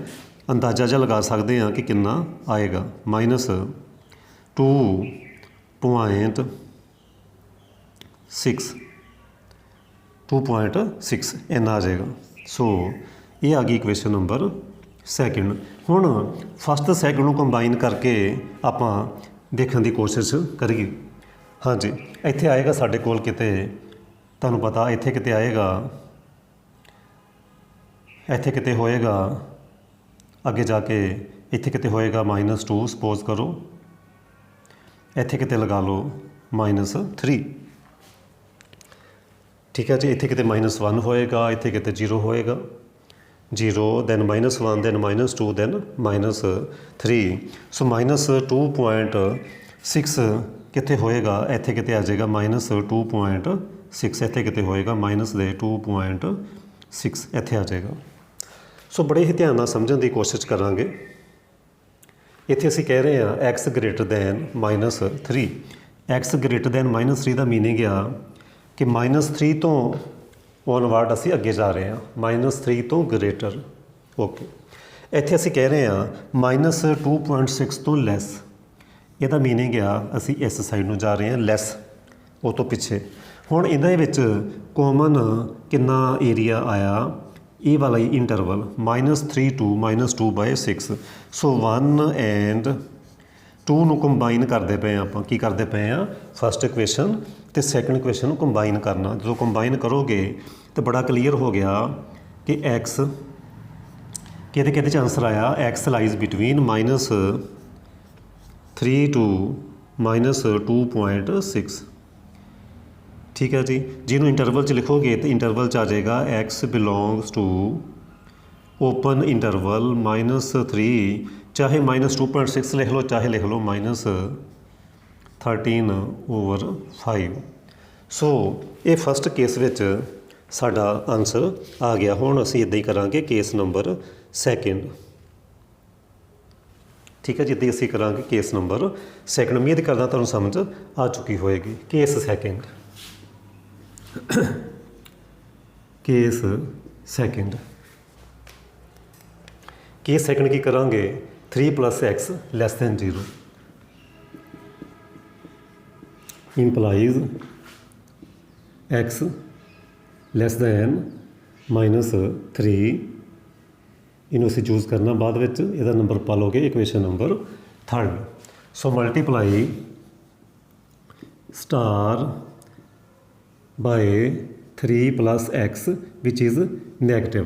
ਅੰਦਾਜ਼ਾ ਜਿਹਾ ਲਗਾ ਸਕਦੇ ਹਾਂ ਕਿ ਕਿੰਨਾ ਆਏਗਾ, -2.6 ਇੰਨਾ ਆ ਜਾਏਗਾ। ਸੋ ਇਹ ਆ ਗਈ ਇਕੁਏਸ਼ਨ ਨੰਬਰ ਸੈਕਿੰਡ। ਹੁਣ ਫਸਟ ਸੈਕਿੰਡ ਨੂੰ ਕੰਬਾਈਨ ਕਰਕੇ ਆਪਾਂ ਦੇਖਣ ਦੀ ਕੋਸ਼ਿਸ਼ ਕਰੀਏ। ਹਾਂਜੀ, ਇੱਥੇ ਆਏਗਾ ਸਾਡੇ ਕੋਲ ਕਿਤੇ, ਤੁਹਾਨੂੰ ਪਤਾ ਇੱਥੇ ਕਿਤੇ ਆਏਗਾ, ਇੱਥੇ ਕਿਤੇ ਹੋਏਗਾ, ਅੱਗੇ ਜਾ ਕੇ ਇੱਥੇ ਕਿਤੇ ਹੋਏਗਾ -2 ਸਪੋਜ਼ ਕਰੋ, ਇੱਥੇ ਕਿਤੇ ਲਗਾ ਲਓ -3, ਠੀਕ ਹੈ ਜੀ। ਇੱਥੇ ਕਿਤੇ -1 ਹੋਏਗਾ, ਇੱਥੇ ਕਿਤੇ 0 ਹੋਏਗਾ, 0 ਦੈਨ -1 ਦੈਨ -2 ਦੈਨ -3, ਸੋ -2.6 ਕਿੱਥੇ ਹੋਏਗਾ, ਇੱਥੇ ਕਿਤੇ ਆ ਜਾਏਗਾ -2.6, ਇੱਥੇ ਕਿਤੇ ਹੋਏਗਾ -2.6, ਇੱਥੇ ਆ ਜਾਏਗਾ। ਸੋ ਬੜੇ ਹੀ ਧਿਆਨ ਨਾਲ ਸਮਝਣ ਦੀ ਕੋਸ਼ਿਸ਼ ਕਰਾਂਗੇ। ਇੱਥੇ ਅਸੀਂ ਕਹਿ ਰਹੇ ਹਾਂ x greater then -3, x greater then -3 ਦਾ ਮੀਨਿੰਗ ਆ ਕਿ -3 ਤੋਂ ਔਨਵਰਡ ਅਸੀਂ ਅੱਗੇ ਜਾ ਰਹੇ ਹਾਂ, -3 ਤੋਂ ਗ੍ਰੇਟਰ, ਓਕੇ। ਇੱਥੇ ਅਸੀਂ ਕਹਿ ਰਹੇ ਹਾਂ -2.6 ਤੋਂ ਲੈਸ, ਇਹਦਾ ਮੀਨਿੰਗ ਆ ਅਸੀਂ ਇਸ ਸਾਈਡ ਨੂੰ ਜਾ ਰਹੇ ਹਾਂ, ਲੈਸ ਉਹ ਤੋਂ ਪਿੱਛੇ। ਹੁਣ ਇਹਦੇ ਵਿੱਚ ਕੋਮਨ ਕਿੰਨਾ ਏਰੀਆ ਆਇਆ, ਇਹ ਵਾਲਾ ਹੀ ਇੰਟਰਵਲ -3 to -2/6, ਸੋ 1 and 2 ਨੂੰ ਕੰਬਾਈਨ ਕਰਦੇ ਪਏ ਹਾਂ ਆਪਾਂ। ਕੀ ਕਰਦੇ ਪਏ ਹਾਂ, ਫਸਟ ਇਕੁਏਸ਼ਨ ਅਤੇ ਸੈਕਿੰਡ ਇਕੁਏਸ਼ਨ ਨੂੰ ਕੰਬਾਈਨ ਕਰਨਾ। ਜਦੋਂ ਕੰਬਾਈਨ ਕਰੋਗੇ ਤਾਂ ਬੜਾ ਕਲੀਅਰ ਹੋ ਗਿਆ ਕਿ x ਕਿਹਦੇ 'ਚ ਆਂਸਰ ਆਇਆ, x ਲਾਈਜ਼ ਬਿਟਵੀਨ -3 to -2.6, ਠੀਕ ਹੈ ਜੀ। ਜਿਹਨੂੰ ਇੰਟਰਵਲ 'ਚ ਲਿਖੋਗੇ ਤਾਂ ਇੰਟਰਵਲ 'ਚ ਆ ਜਾਏਗਾ x belongs to open interval -3, ਚਾਹੇ -2.6 ਲਿਖ ਲਓ, ਚਾਹੇ ਲਿਖ ਲਓ -13/5। ਸੋ ਇਹ ਫਸਟ ਕੇਸ ਵਿੱਚ ਸਾਡਾ ਆਨਸਰ ਆ ਗਿਆ। ਹੁਣ ਅਸੀਂ ਇੱਦਾਂ ਹੀ ਕਰਾਂਗੇ ਕੇਸ ਨੰਬਰ ਸੈਕਿੰਡ, ਠੀਕ ਹੈ ਜੀ। ਇੱਦਾਂ ਅਸੀਂ ਕਰਾਂਗੇ ਕੇਸ ਨੰਬਰ ਸੈਕਿੰਡ। ਉਮੀਦ ਕਰਦਾ ਤੁਹਾਨੂੰ ਸਮਝ ਆ ਚੁੱਕੀ ਹੋਏਗੀ। ਕੇਸ ਸੈਕਿੰਡ, ਕੇਸ ਸੈਕਿੰਡ ਕੀ ਕਰਾਂਗੇ, 3 + x less then 0 employees x less then -3, ਇਹਨੂੰ ਅਸੀਂ ਚੂਜ਼ ਕਰਨਾ ਬਾਅਦ ਵਿੱਚ, ਇਹਦਾ ਨੰਬਰ ਪਾ ਲਓਗੇ equation number third. So multiply star by 3 + x ਵਿਚ ਇਜ਼ ਨੈਗੇਟਿਵ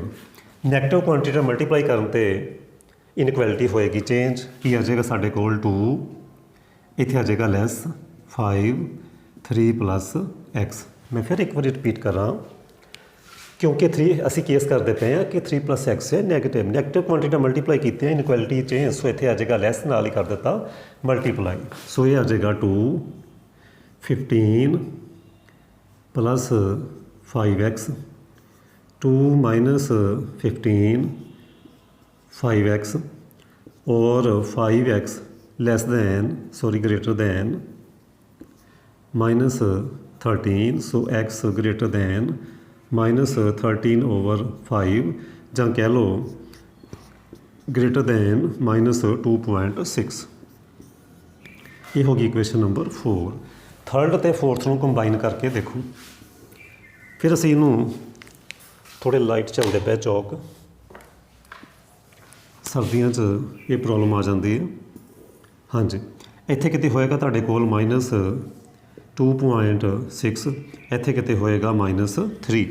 ਕੁਆਂਟੀਟੀ ਨਾਲ ਮਲਟੀਪਲਾਈ ਕਰਨ 'ਤੇ ਇਨਇਕੁਐਲਿਟੀ ਹੋਏਗੀ ਚੇਂਜ। ਕੀ ਆ ਜਾਏਗਾ ਸਾਡੇ ਕੋਲ 2, ਇੱਥੇ ਆ ਜਾਏਗਾ ਲੈਸ 5 3 + x। ਮੈਂ ਫਿਰ ਇੱਕ ਵਾਰੀ ਰਿਪੀਟ ਕਰਾਂ, ਕਿਉਂਕਿ 3 ਅਸੀਂ ਕੇਸ ਕਰਦੇ ਪਏ ਹਾਂ ਕਿ 3 + x ਹੈ ਨੈਗੇਟਿਵ ਕੁਆਂਟੀਟੀ ਨਾਲ ਮਲਟੀਪਲਾਈ ਕੀਤੀ ਹੈ, ਇਨਇਕੁਐਲਿਟੀ ਚੇਂਜ। ਸੋ ਇੱਥੇ ਆ ਜਾਏਗਾ ਲੈਸ, ਨਾਲ ਹੀ ਕਰ ਦਿੱਤਾ ਮਲਟੀਪਲਾਈ। ਸੋ ਇਹ ਆ ਜਾਏਗਾ 2 15 + 5x 2 - 15 5x और 5x greater than -13, so x greater than -13/5, ਜਾਂ ਕਹਿ ਲਓ greater than -2.6। ਇਹ ਹੋ ਗਈ ਇਕੁਏਸ਼ਨ ਨੰਬਰ 4। ਥਰਡ ਅਤੇ ਫੋਰਥ ਨੂੰ ਕੰਬਾਈਨ ਕਰਕੇ ਦੇਖੋ। ਫਿਰ ਅਸੀਂ ਇਹਨੂੰ ਥੋੜ੍ਹੇ ਲਾਈਟ ਚੱਲਦੇ ਪਏ ਚੌਕ, ਸਰਦੀਆਂ 'ਚ ਇਹ ਪ੍ਰੋਬਲਮ ਆ ਜਾਂਦੀ ਹੈ। ਹਾਂਜੀ, ਇੱਥੇ ਕਿਤੇ ਹੋਏਗਾ ਤੁਹਾਡੇ ਕੋਲ -2.6, ਇੱਥੇ ਕਿਤੇ ਹੋਏਗਾ -3,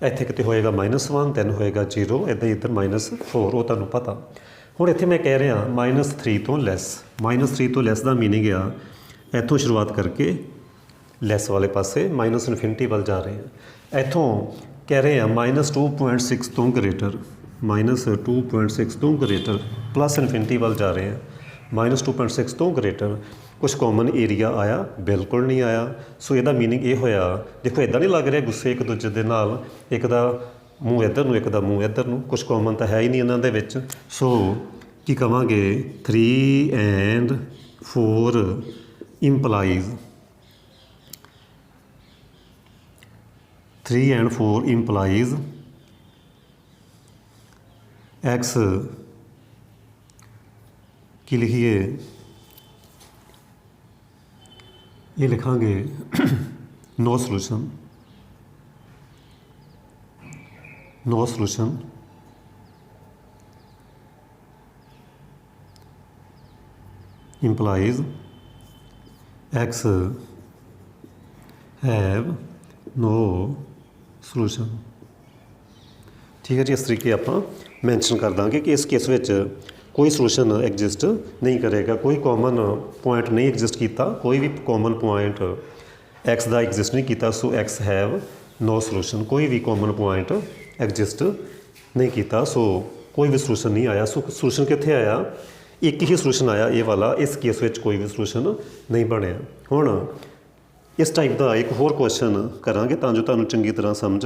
ਇੱਥੇ ਕਿਤੇ ਹੋਏਗਾ -1, then ਹੋਏਗਾ 0, ਇੱਦਾਂ ਹੀ ਇੱਧਰ -4, ਉਹ ਤੁਹਾਨੂੰ ਪਤਾ। ਹੁਣ ਇੱਥੇ ਮੈਂ ਕਹਿ ਰਿਹਾ -3 ਤੋਂ ਲੈਸ। -3 ਤੋਂ ਲੈਸ ਦਾ ਮੀਨਿੰਗ ਆ ਇੱਥੋਂ ਸ਼ੁਰੂਆਤ ਕਰਕੇ ਲੈਸ ਵਾਲੇ ਪਾਸੇ -ਇਨਫਿਨਿਟੀ ਵੱਲ ਜਾ ਰਹੇ ਹਾਂ। ਇੱਥੋਂ ਕਹਿ ਰਹੇ ਹਾਂ -2.6 ਤੋਂ ਗ੍ਰੇਟਰ, -2.6 ਤੋਂ ਗ੍ਰੇਟਰ, +ਇਨਫਿਨਿਟੀ ਵੱਲ ਜਾ ਰਹੇ ਹਾਂ। -2.6 ਤੋਂ ਗ੍ਰੇਟਰ ਕੁਛ ਕਾਮਨ ਏਰੀਆ ਆਇਆ, ਬਿਲਕੁਲ ਨਹੀਂ ਆਇਆ। ਸੋ ਇਹਦਾ ਮੀਨਿੰਗ ਇਹ ਹੋਇਆ, ਦੇਖੋ ਇੱਦਾਂ ਨਹੀਂ ਲੱਗ ਰਿਹਾ ਗੁੱਸੇ ਇੱਕ ਦੂਜੇ ਦੇ ਨਾਲ, ਇੱਕ ਦਾ ਮੂੰਹ ਇੱਧਰ ਨੂੰ, ਇੱਕ ਦਾ ਮੂੰਹ ਇੱਧਰ ਨੂੰ, ਕੁਛ ਕਾਮਨ ਤਾਂ ਹੈ ਹੀ ਨਹੀਂ ਇਹਨਾਂ ਦੇ ਵਿੱਚ। ਸੋ ਕੀ ਕਵਾਂਗੇ 3 and 4 implies 3 and 4 implies x ਕੀ ਲਿਖੀਏ, ਇਹ ਲਿਖਾਂਗੇ no solution implies x have no solution। ठीक है जी, इस तरीके ਆਪਾਂ ਮੈਂਸ਼ਨ ਕਰ ਦਾਂਗੇ ਕਿ ਇਸ ਕੇਸ ਵਿੱਚ ਕੋਈ ਸੋਲੂਸ਼ਨ ਐਗਜ਼ਿਸਟ ਨਹੀਂ ਕਰੇਗਾ, ਕੋਈ ਕਾਮਨ ਪੁਆਇੰਟ ਨਹੀਂ ਐਗਜ਼ਿਸਟ ਕੀਤਾ, ਕੋਈ ਵੀ ਕਾਮਨ ਪੁਆਇੰਟ ਐਕਸ ਦਾ ਐਗਜ਼ਿਸਟ ਨਹੀਂ ਕੀਤਾ। ਸੋ ਐਕਸ ਹੈਵ ਨੋ ਸੋਲੂਸ਼ਨ, ਕੋਈ ਵੀ ਕਾਮਨ ਪੁਆਇੰਟ ਐਗਜ਼ਿਸਟ ਨਹੀਂ ਕੀਤਾ, ਸੋ ਕੋਈ ਵੀ ਸੋਲੂਸ਼ਨ ਨਹੀਂ ਆਇਆ। ਸੋ ਸੋਲੂਸ਼ਨ ਕਿੱਥੇ ਆਇਆ, ਇੱਕ ਹੀ ਸੋਲੂਸ਼ਨ ਆਇਆ ਇਹ ਵਾਲਾ, ਇਸ ਕੇਸ ਵਿੱਚ ਕੋਈ ਵੀ ਸੋਲੂਸ਼ਨ ਨਹੀਂ ਬਣਿਆ। ਹੁਣ ਇਸ ਟਾਈਪ ਦਾ ਇੱਕ ਹੋਰ ਕੁਐਸਚਨ ਕਰਾਂਗੇ ਤਾਂ ਜੋ ਤੁਹਾਨੂੰ ਚੰਗੀ ਤਰ੍ਹਾਂ ਸਮਝ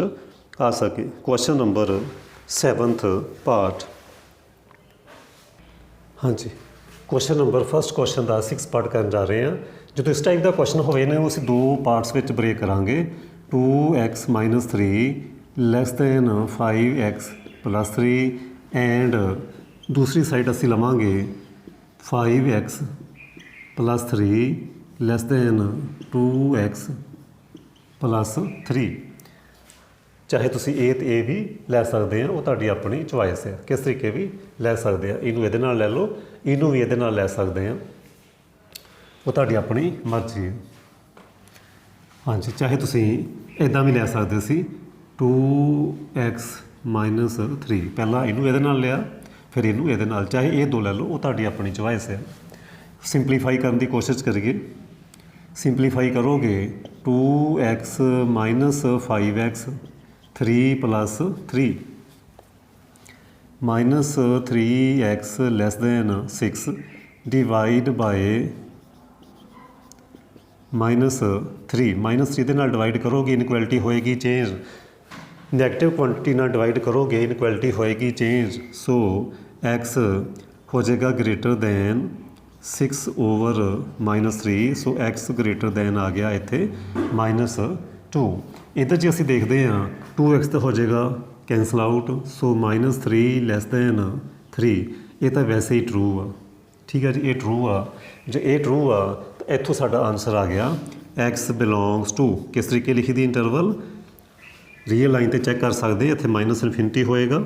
ਆ ਸਕੇ। Question number 7th part. ਹਾਂਜੀ, ਕੁਐਸਚਨ ਨੰਬਰ ਫਸਟ ਕੁਐਸਚਨ ਦਾ 6 ਪਾਰਟ ਕਰਨ ਜਾ ਰਹੇ ਹਾਂ। ਜਦੋਂ ਇਸ ਟਾਈਪ ਦਾ ਕੁਐਸਚਨ ਹੋਵੇ ਇਹਨੂੰ ਅਸੀਂ ਦੋ ਪਾਰਟਸ ਵਿੱਚ ਬ੍ਰੇਕ ਕਰਾਂਗੇ। 2x - 3 < 5x + 3 ਐਂਡ ਦੂਸਰੀ ਸਾਈਡ ਅਸੀਂ ਲਵਾਂਗੇ 5x + 3 < 2x + 3। ਚਾਹੇ ਤੁਸੀਂ ਇਹ ਤੇ ਇਹ ਵੀ ਲੈ ਸਕਦੇ ਆ, ਉਹ ਤੁਹਾਡੀ ਆਪਣੀ ਚੁਆਇਸ ਹੈ, ਕਿਸ ਤਰੀਕੇ ਵੀ ਲੈ ਸਕਦੇ ਆ। ਇਹਨੂੰ ਇਹਦੇ ਨਾਲ ਲੈ ਲਓ, ਇਹਨੂੰ ਵੀ ਇਹਦੇ ਨਾਲ ਲੈ ਸਕਦੇ ਆ, ਉਹ ਤੁਹਾਡੀ ਆਪਣੀ ਮਰਜ਼ੀ ਹੈ। ਹਾਂਜੀ, ਚਾਹੇ ਤੁਸੀਂ ਇੱਦਾਂ ਵੀ ਲੈ ਸਕਦੇ ਸੀ 2x - 3, ਪਹਿਲਾਂ ਇਹਨੂੰ ਇਹਦੇ ਨਾਲ ਲਿਆ ਫਿਰ ਇਹਨੂੰ ਇਹਦੇ ਨਾਲ, ਚਾਹੇ ਇਹ ਦੋ ਲੈ ਲਓ, ਉਹ ਤੁਹਾਡੀ ਆਪਣੀ ਚੁਆਇਸ ਹੈ। ਸਿੰਪਲੀਫਾਈ ਕਰਨ ਦੀ ਕੋਸ਼ਿਸ਼ ਕਰੀਏ। ਸਿੰਪਲੀਫਾਈ ਕਰੋਗੇ 2x - 5x 3 + 3 -3x < 6 divide bye -3 -3 ਦੇ ਨਾਲ ਡਿਵਾਈਡ ਕਰੋਗੇ ਇਨਇਕੁਐਲਿਟੀ ਹੋਏਗੀ ਚੇਂਜ, ਨੈਗੇਟਿਵ ਕੁਆਂਟਿਟੀ ਨਾਲ ਡਿਵਾਈਡ ਕਰੋਗੇ ਇਨਇਕੁਐਲਿਟੀ ਹੋਏਗੀ ਚੇਂਜ। ਸੋ x ਹੋ ਜਾਏਗਾ greater than 6/- 3। ਸੋ x greater than ਆ ਗਿਆ ਇੱਥੇ -2। ਇੱਧਰ ਜੇ ਅਸੀਂ ਦੇਖਦੇ ਹਾਂ 2x ਤਾਂ ਹੋ ਜਾਏਗਾ ਕੈਂਸਲ ਆਊਟ, ਸੋ -3 < 3। ਇਹ ਤਾਂ ਵੈਸੇ ਹੀ ਟਰੂ ਆ, ਠੀਕ ਹੈ ਜੀ, ਇਹ ਟਰੂ ਆ। ਜੇ ਇਹ ਟਰੂ ਆ ਤਾਂ ਇੱਥੋਂ ਸਾਡਾ ਆਨਸਰ ਆ ਗਿਆ x ਬਿਲੋਂਗਸ ਟੂ, ਕਿਸ ਤਰੀਕੇ ਲਿਖੀ ਦੀ ਇੰਟਰਵਲ, ਰੀਅਲ ਲਾਈਨ 'ਤੇ ਚੈੱਕ ਕਰ ਸਕਦੇ, ਇੱਥੇ -∞ ਹੋਏਗਾ,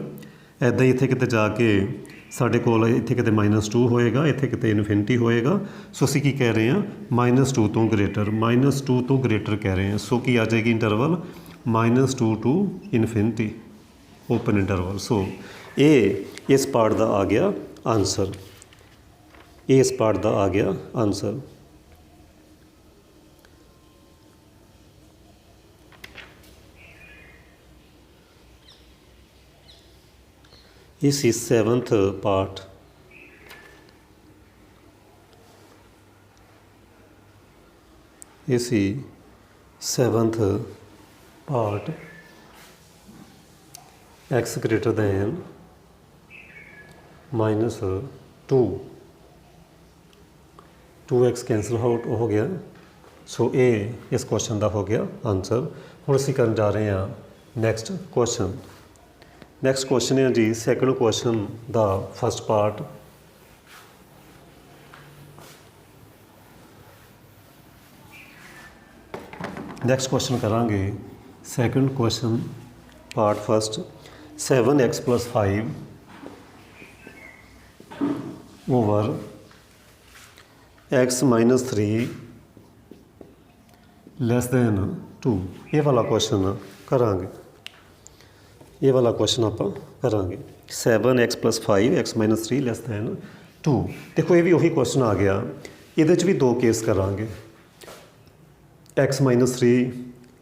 ਇੱਦਾਂ ਹੀ ਇੱਥੇ ਕਿਤੇ ਜਾ ਕੇ ਸਾਡੇ ਕੋਲ ਇੱਥੇ ਕਿਤੇ -2 ਹੋਏਗਾ, ਇੱਥੇ ਕਿਤੇ ਇਨਫਿਨਿਟੀ ਹੋਏਗਾ। ਸੋ ਅਸੀਂ ਕੀ ਕਹਿ ਰਹੇ ਹਾਂ, -2 ਤੋਂ ਗ੍ਰੇਟਰ, -2 ਤੋਂ ਗ੍ਰੇਟਰ ਕਹਿ ਰਹੇ ਹਾਂ। ਸੋ ਕੀ ਆ ਜਾਏਗੀ interval -2 to infinity, open interval. So ਇਹ ਇਸ ਪਾਰਟ ਦਾ ਆ ਗਿਆ ਆਨਸਰ, ਇਹ ਇਸ ਪਾਰਟ ਦਾ ਆ ਗਿਆ ਆਨਸਰ। ਇਹ ਸੀ 7th ਪਾਰਟ। ਇਹ ਸੀ 7th part. x greater than -2, 2x cancel out ਹੋ ਗਿਆ। ਸੋ ਇਹ ਇਸ ਕੁਐਸਚਨ ਦਾ ਹੋ ਗਿਆ ਆਨਸਰ। ਹੁਣ ਅਸੀਂ ਕਰਨ ਜਾ ਰਹੇ ਹਾਂ ਨੈਕਸਟ ਕੁਐਸਚਨ। ਨੈਕਸਟ ਕੁਐਸਚਨ ਹੈ ਜੀ ਸੈਕਿੰਡ ਕੁਐਸਚਨ ਦਾ ਫਸਟ ਪਾਰਟ। ਨੈਕਸਟ ਕੁਐਸਚਨ ਕਰਾਂਗੇ second question part first. 7x + 5 over x - 3 <2। ਇਹ ਵਾਲਾ ਕੁਐਸਚਨ ਕਰਾਂਗੇ, ਇਹ ਵਾਲਾ ਕੁਐਸਚਨ ਆਪਾਂ ਕਰਾਂਗੇ 7x + 5 x - 3 <2। ਦੇਖੋ ਇਹ ਵੀ ਉਹੀ ਕੁਐਸਚਨ ਆ ਗਿਆ, ਇਹਦੇ 'ਚ ਵੀ ਦੋ ਕੇਸ ਕਰਾਂਗੇ, x - 3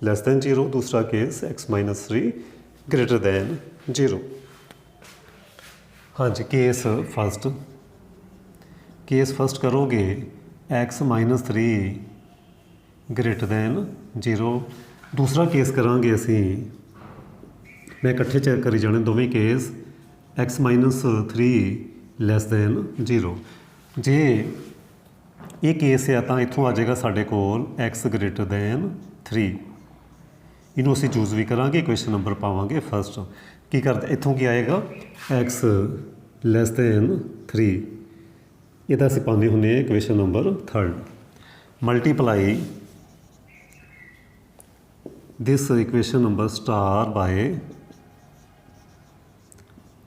<0, ਦੂਸਰਾ ਕੇਸ x - 3 greater than 0। ਹਾਂਜੀ, ਕੇਸ ਫਸਟ ਕਰੋਗੇ x - 3 greater than 0। ਦੂਸਰਾ ਕੇਸ ਕਰਾਂਗੇ ਅਸੀਂ मैं इकट्ठे चेक करी जाने दोवें केस x -3 ਲੈਸ ਦੈਨ 0 जे ये केस है तो इत्थों आ जाएगा साढ़े कोल x ग्रेटर दैन 3 इनू असी चूज भी करांगे इक्वेशन नंबर पावांगे फर्स्ट की करते इत्थों की आएगा x ਲੈਸ ਦੈਨ 3 ਇਹਦਾ ਅਸੀਂ ਪਾਉਂਦੇ ਹੁੰਦੇ ਹਾਂ equation number 3 multiply this equation number star by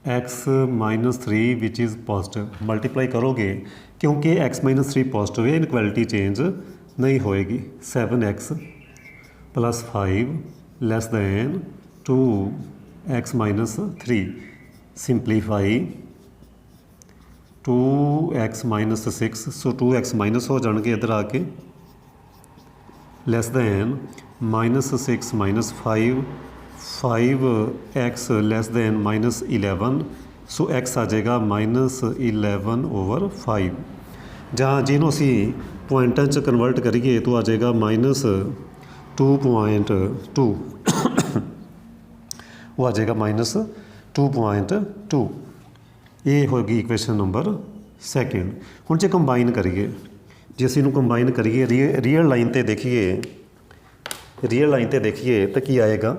x -3 which is positive multiply करोगे क्योंकि x -3 पॉजिटिव है इनक्वलिटी चेंज नहीं होएगी 7x + 5 ਲੈਸ दैन 2x -3 सिंपलीफाई 2x -6 सो 2x माइनस हो जाएंगे इधर आके ਲੈਸ दैन -6 -5 5x ਲੈਸ दैन -11 सो x आ जाएगा -11/5 जहाँ जिन्हों असी पॉइंटा च कन्वर्ट करिए तो आ जाएगा -2.2 वो आ जाएगा -2.2 ये होगी इक्वेशन नंबर सैकेंड हुण जे कंबाइन करिए जे असी इनू कंबाइन करिए रीयल लाइन ते देखिए तो की आएगा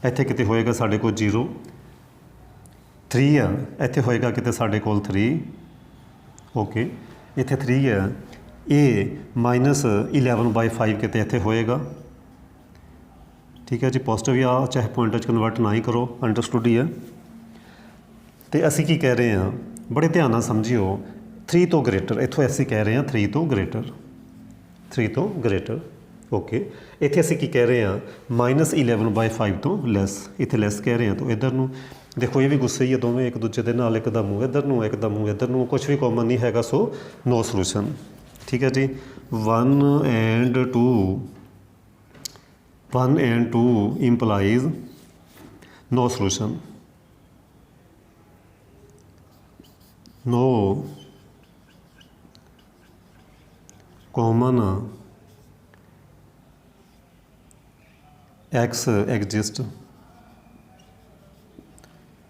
इत्थे किते होएगा साढ़े को 0 3 है इत्थे होएगा किते साढ़े कोल 3 ओके इत्थे 3 है ये -11/5 किते इत्थे होएगा ठीक है जी पॉजिटिव या चाहे पॉइंट कन्वर्ट ना ही करो अंडरस्टूड ही है तो असी की कह रहे हैं बड़े ध्यान नाल समझियो 3 तो ग्रेटर इत्थों असी कह रहे हैं 3 तो ग्रेटर ओके इत्थे असी की कह रहे हैं -11/5 तो लैस इत्थे लैस कह रहे हैं तो इधर नूं देखो ये भी गुस्से ही है दोवें एक दूजे के नाल एक दा मूँह इधर नूं एक दा मूँह इधर नूं कुछ भी कॉमन नहीं हैगा सो नो सोल्यूशन ठीक है जी 1 and 2 implies no solution no common x exist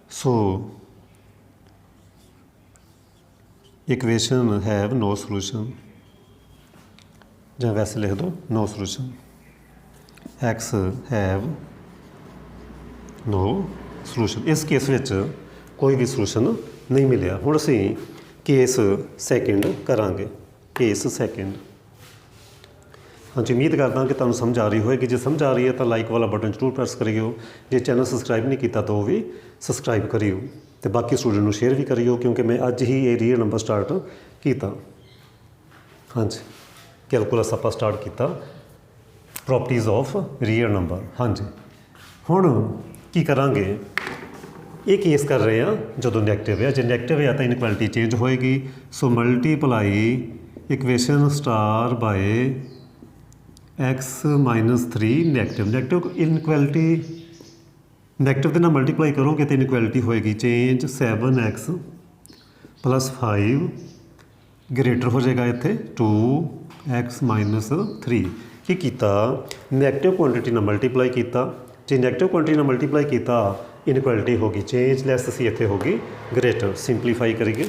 so equation have no solution ਜਾਂ वैसे लिख दो no solution x have no solution इस केस ਵਿੱਚ कोई भी solution नहीं मिलिਆ ਹੁਣ ਅਸੀਂ केस सैकेंड करांगे केस सैकेंड हाँ जी उम्मीद करदा कि तुहानूं समझ आ रही होएगी जे समझ आ रही है तो लाइक वाला बटन जरूर प्रेस करियो जे चैनल सबसक्राइब नहीं किया तो भी सबसक्राइब करियो तो बाकी स्टूडेंट को शेयर भी करियो क्योंकि मैं अज ही ये रियल नंबर स्टार्ट किया हाँ जी कैलकुलस आप स्टार्ट किया प्रॉपर्टीज़ ऑफ रियल नंबर हाँ जी हुण की करांगे ये केस कर रहे हैं जो नैगेटिव है जो नैगेटिव है तो इनक्वलिटी चेंज होएगी so multiply equation star by x -3 negative inequality negative के नाल मल्टीप्लाई करोगे तो इनक्वलिटी होएगी चेंज 7x + 5 ग्रेटर हो जाएगा इत्थे 2x -3 की कीता नैगेटिव क्वांटिटी नाल मल्टीप्लाई किया जे नैगेटिव क्वांटिटी नाल मल्टीप्लाई किया इनक्वलिटी होगी चेंज लैस असी इत्थे होगी ग्रेटर सिंपलीफाई करिए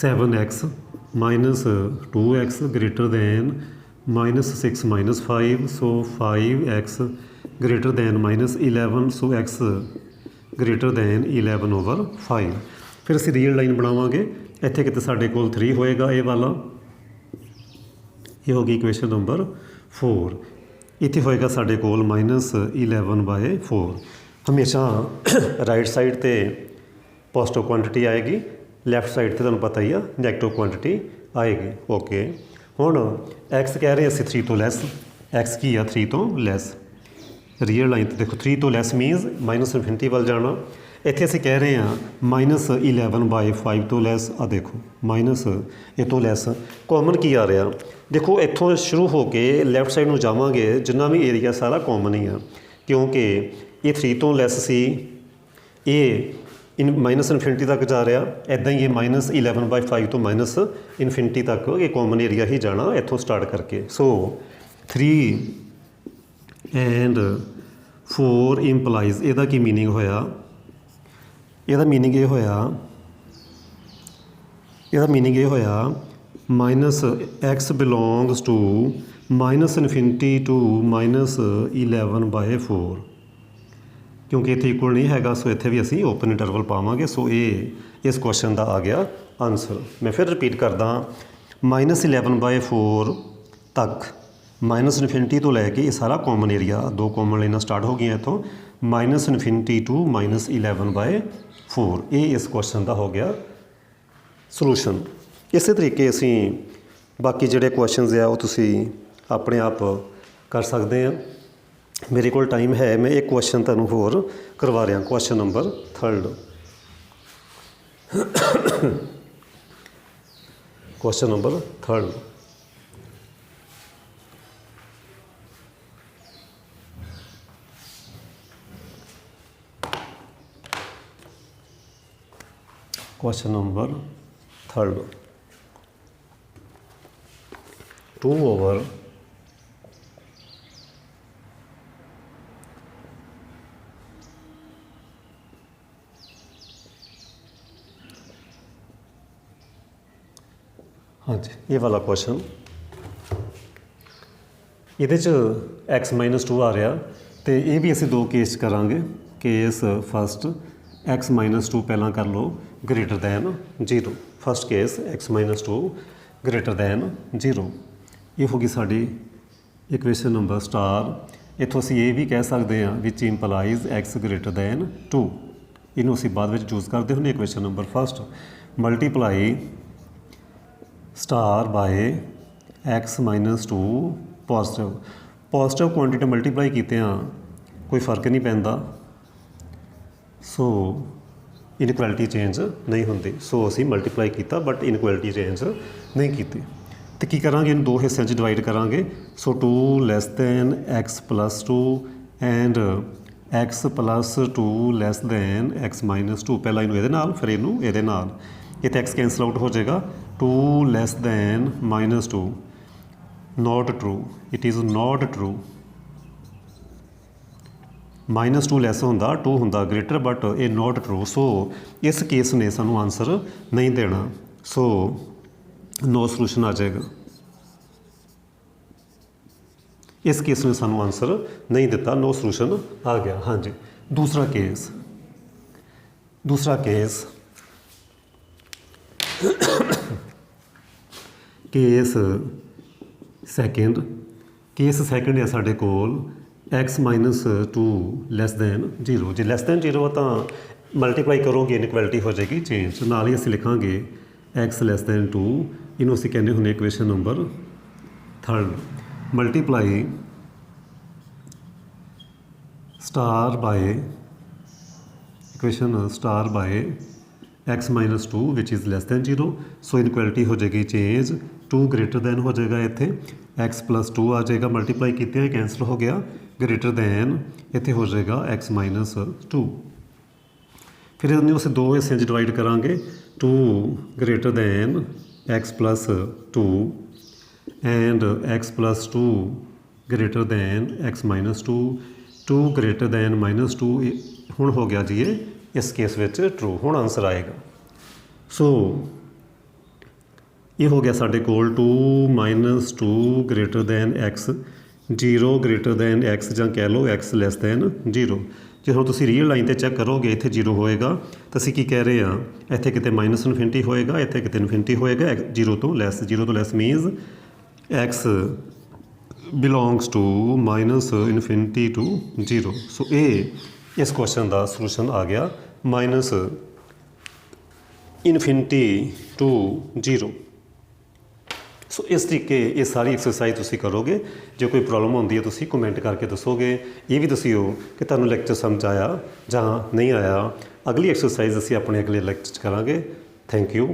7x - 2x ग्रेटर दैन -6 -5 सो 5x ग्रेटर दैन -11 सो x ग्रेटर दैन 11/5 फिर असी रियल लाइन बनावांगे इत्थे किते साडे कोल 3 होएगा ये वाला ये होगी इक्वेशन नंबर 4 इत्थे होएगा साडे कोल -11/4 हमेशा राइट साइड ते पॉजिटिव क्वांटिटी आएगी लैफ्ट साइड ते तुहानूं पता ही है नैगेटिव क्वांटिटी आएगी ओके हुण एक्स कह रहे असीं 3 तो लैस एक्स की आ 3 तो लैस रियल लाइन तो देखो 3 तो लैस मीनस -∞ वाल जाना इत्थे असीं कह रहे हैं -11/5 तो लैस आ देखो माइनस ये तो लैस कॉमन की आ रहा देखो इत्थों शुरू हो के लैफ्ट साइड में जावांगे जिन्ना भी एरिया सारा कॉमन ही है क्योंकि ये 3 तो लैस सी ये -∞ तक जा रहा इदा ही ये -11/5 तो -∞ तक ये कॉमन एरिया ही जाना इत्थों स्टार्ट करके सो 3 and 4 ਇੰਪਲਾਈਜ਼, ਇਹਦਾ ਕੀ ਮੀਨਿੰਗ ਹੋਇਆ? ਇਹਦਾ ਮੀਨਿੰਗ ਇਹ ਹੋਇਆ minus x belongs to -∞ to -11/4, ਕਿਉਂਕਿ ਇੱਥੇ ਇਕੁਅਲ ਨਹੀਂ ਹੈਗਾ, ਸੋ ਇੱਥੇ ਵੀ ਅਸੀਂ ਓਪਨ ਇੰਟਰਵਲ ਪਾਵਾਂਗੇ। ਸੋ ਇਹ ਇਸ ਕੁਐਸਚਨ ਦਾ ਆ ਗਿਆ ਆਨਸਰ। ਮੈਂ ਫਿਰ ਰਿਪੀਟ ਕਰਦਾ, -11/4 ਤੱਕ -∞ ਤੋਂ ਲੈ ਕੇ ਇਹ ਸਾਰਾ ਕਾਮਨ ਏਰੀਆ, 2 ਕਾਮਨ ਲਾਈਨਾਂ ਸਟਾਰਟ ਹੋ ਗਈਆਂ ਇੱਥੋਂ, -∞ ਟੂ -11/4, ਇਹ ਇਸ ਕੁਐਸਚਨ ਦਾ ਹੋ ਗਿਆ ਸੋਲੂਸ਼ਨ। ਇਸੇ ਤਰੀਕੇ ਅਸੀਂ ਬਾਕੀ ਜਿਹੜੇ ਕੁਐਸਚਨਸ ਆ ਉਹ ਤੁਸੀਂ ਆਪਣੇ ਆਪ ਕਰ ਸਕਦੇ ਆ। ਮੇਰੇ ਕੋਲ ਟਾਈਮ ਹੈ, ਮੈਂ ਇੱਕ ਕੁਐਸਚਨ ਤੁਹਾਨੂੰ ਹੋਰ ਕਰਵਾ ਰਿਹਾ। Question number 3, question number 3, question number 3, 2/, ਹਾਂਜੀ ਇਹ ਵਾਲਾ ਕੁਐਸਚਨ, ਇਹਦੇ 'ਚ x-2 ਆ ਰਿਹਾ, ਅਤੇ ਇਹ ਵੀ ਅਸੀਂ 2 ਕੇਸ 'ਚ ਕਰਾਂਗੇ। ਕੇਸ ਫਸਟ, x-2 ਪਹਿਲਾਂ ਕਰ ਲਓ greater then 0। First case x-2 greater then 0, ਇਹ ਹੋ ਗਈ ਸਾਡੀ ਇਕੁਏਸ਼ਨ ਨੰਬਰ ਸਟਾਰ। ਇੱਥੋਂ ਅਸੀਂ ਇਹ ਵੀ ਕਹਿ ਸਕਦੇ ਹਾਂ ਵਿਚ ਇੰਪਲਾਈਜ਼ x ਗ੍ਰੇਟਰ ਦੈਨ 2, ਇਹਨੂੰ ਅਸੀਂ ਬਾਅਦ ਵਿੱਚ ਚੂਜ਼ ਕਰਦੇ ਹੁੰਦੇ। Equation number first, multiply star by x-2 positive quantity multiply ਕੀਤਿਆਂ ਕੋਈ ਫਰਕ ਨਹੀਂ ਪੈਂਦਾ, ਸੋ ਇਨਕੁਐਲਿਟੀ ਚੇਂਜ ਨਹੀਂ ਹੁੰਦੀ। ਸੋ ਅਸੀਂ ਮਲਟੀਪਲਾਈ ਕੀਤਾ ਬਟ ਇਨਕੁਐਲਿਟੀ ਚੇਂਜ ਨਹੀਂ ਕੀਤੀ। ਅਤੇ ਕੀ ਕਰਾਂਗੇ, ਇਹਨੂੰ 2 ਹਿੱਸਿਆਂ 'ਚ ਡਿਵਾਈਡ ਕਰਾਂਗੇ। ਸੋ 2 < x+2 ਐਂਡ x+2 < x-2। ਪਹਿਲਾਂ ਇਹਨੂੰ ਇਹਦੇ ਨਾਲ, ਫਿਰ ਇਹਨੂੰ ਇਹਦੇ ਨਾਲ, ਇਹ ਤਾਂ x ਕੈਂਸਲ ਆਊਟ ਹੋ ਜਾਏਗਾ। 2 < -2 not true, it is not true। -2 ਲੈਸ ਹੁੰਦਾ, 2 ਹੁੰਦਾ ਗ੍ਰੇਟਰ, ਬਟ ਇਹ ਨੋਟ ਟਰੂ। ਸੋ ਇਸ ਕੇਸ ਨੇ ਸਾਨੂੰ ਆਨਸਰ ਨਹੀਂ ਦੇਣਾ, ਸੋ ਨੋ ਸੋਲੂਸ਼ਨ ਆ ਜਾਏਗਾ। ਇਸ ਕੇਸ ਨੇ ਸਾਨੂੰ ਆਨਸਰ ਨਹੀਂ ਦਿੱਤਾ, ਨੋ ਸੋਲੂਸ਼ਨ ਆ ਗਿਆ। ਹਾਂਜੀ ਦੂਸਰਾ ਕੇਸ ਸੈਕਿੰਡ ਹੈ ਸਾਡੇ ਕੋਲ x-2 <0। ਜੇ <0 ਆ ਤਾਂ ਮਲਟੀਪਲਾਈ ਕਰੋਗੇ ਇਨਕੁਐਲਿਟੀ ਹੋ ਜਾਏਗੀ ਚੇਂਜ। ਨਾਲ ਹੀ ਅਸੀਂ ਲਿਖਾਂਗੇ x<2, ਇਹਨੂੰ ਅਸੀਂ ਕਹਿੰਦੇ ਹੁੰਦੇ equation number 3, multiply star by equation star by x-2 ਵਿਚ ਇਜ਼ <0। ਸੋ ਇਨਕੁਐਲਿਟੀ ਹੋ ਜਾਏਗੀ ਚੇਂਜ, 2 ਗ੍ਰੇਟਰ ਦੈਨ ਹੋ ਜਾਏਗਾ, ਇੱਥੇ x+2 ਆ ਜਾਏਗਾ, ਮਲਟੀਪਲਾਈ ਕੀਤੇ ਕੈਂਸਲ ਹੋ ਗਿਆ, ਗ੍ਰੇਟਰ ਦੈਨ ਇੱਥੇ ਹੋ ਜਾਏਗਾ x-2। ਫਿਰ ਇਹਨੂੰ ਅਸੀਂ 2 ਹਿੱਸਿਆਂ 'ਚ ਡਿਵਾਈਡ ਕਰਾਂਗੇ। 2 greater then x+2 and x+2 greater then x-2, 2 greater than -2। ਹੁਣ ਹੋ ਗਿਆ ਜੀ ਇਹ ਇਸ ਕੇਸ ਵਿੱਚ ਟਰੂ। ਹੁਣ ਆਨਸਰ ਆਏਗਾ। ਸੋ ਇਹ ਹੋ ਗਿਆ ਸਾਡੇ ਕੋਲ 2 - 2 greater then x, 0 greater then x, ਜਾਂ ਕਹਿ ਲਓ x <0। ਜੇ ਹੁਣ ਤੁਸੀਂ ਰੀਅਲ ਲਾਈਨ 'ਤੇ ਚੈੱਕ ਕਰੋਗੇ, ਇੱਥੇ 0 ਹੋਏਗਾ ਤਾਂ ਅਸੀਂ ਕੀ ਕਹਿ ਰਹੇ ਹਾਂ, ਇੱਥੇ ਕਿਤੇ -∞ ਹੋਏਗਾ, ਇੱਥੇ ਕਿਤੇ ਇਨਫਿਨਿਟੀ ਹੋਏਗਾ। 0 ਤੋਂ less means x belongs to -∞ to 0। So ਇਹ ਇਸ ਕੁਐਸਚਨ ਦਾ ਸੋਲੂਸ਼ਨ ਆ ਗਿਆ -∞ ਟੂ 0। ਸੋ ਇਸ ਤਰੀਕੇ ਇਹ ਸਾਰੀ ਐਕਸਰਸਾਈਜ਼ ਤੁਸੀਂ ਕਰੋਗੇ। ਜੇ ਕੋਈ ਪ੍ਰੋਬਲਮ ਹੁੰਦੀ ਹੈ ਤੁਸੀਂ ਕਮੈਂਟ ਕਰਕੇ ਦੱਸੋਗੇ। ਇਹ ਵੀ ਦੱਸਿਓ ਕਿ ਤੁਹਾਨੂੰ ਲੈਕਚਰ ਸਮਝ ਆਇਆ ਜਾਂ ਨਹੀਂ ਆਇਆ। ਅਗਲੀ ਐਕਸਰਸਾਈਜ਼ ਅਸੀਂ ਆਪਣੇ ਅਗਲੇ ਲੈਕਚਰ 'ਚ ਕਰਾਂਗੇ। Thank you.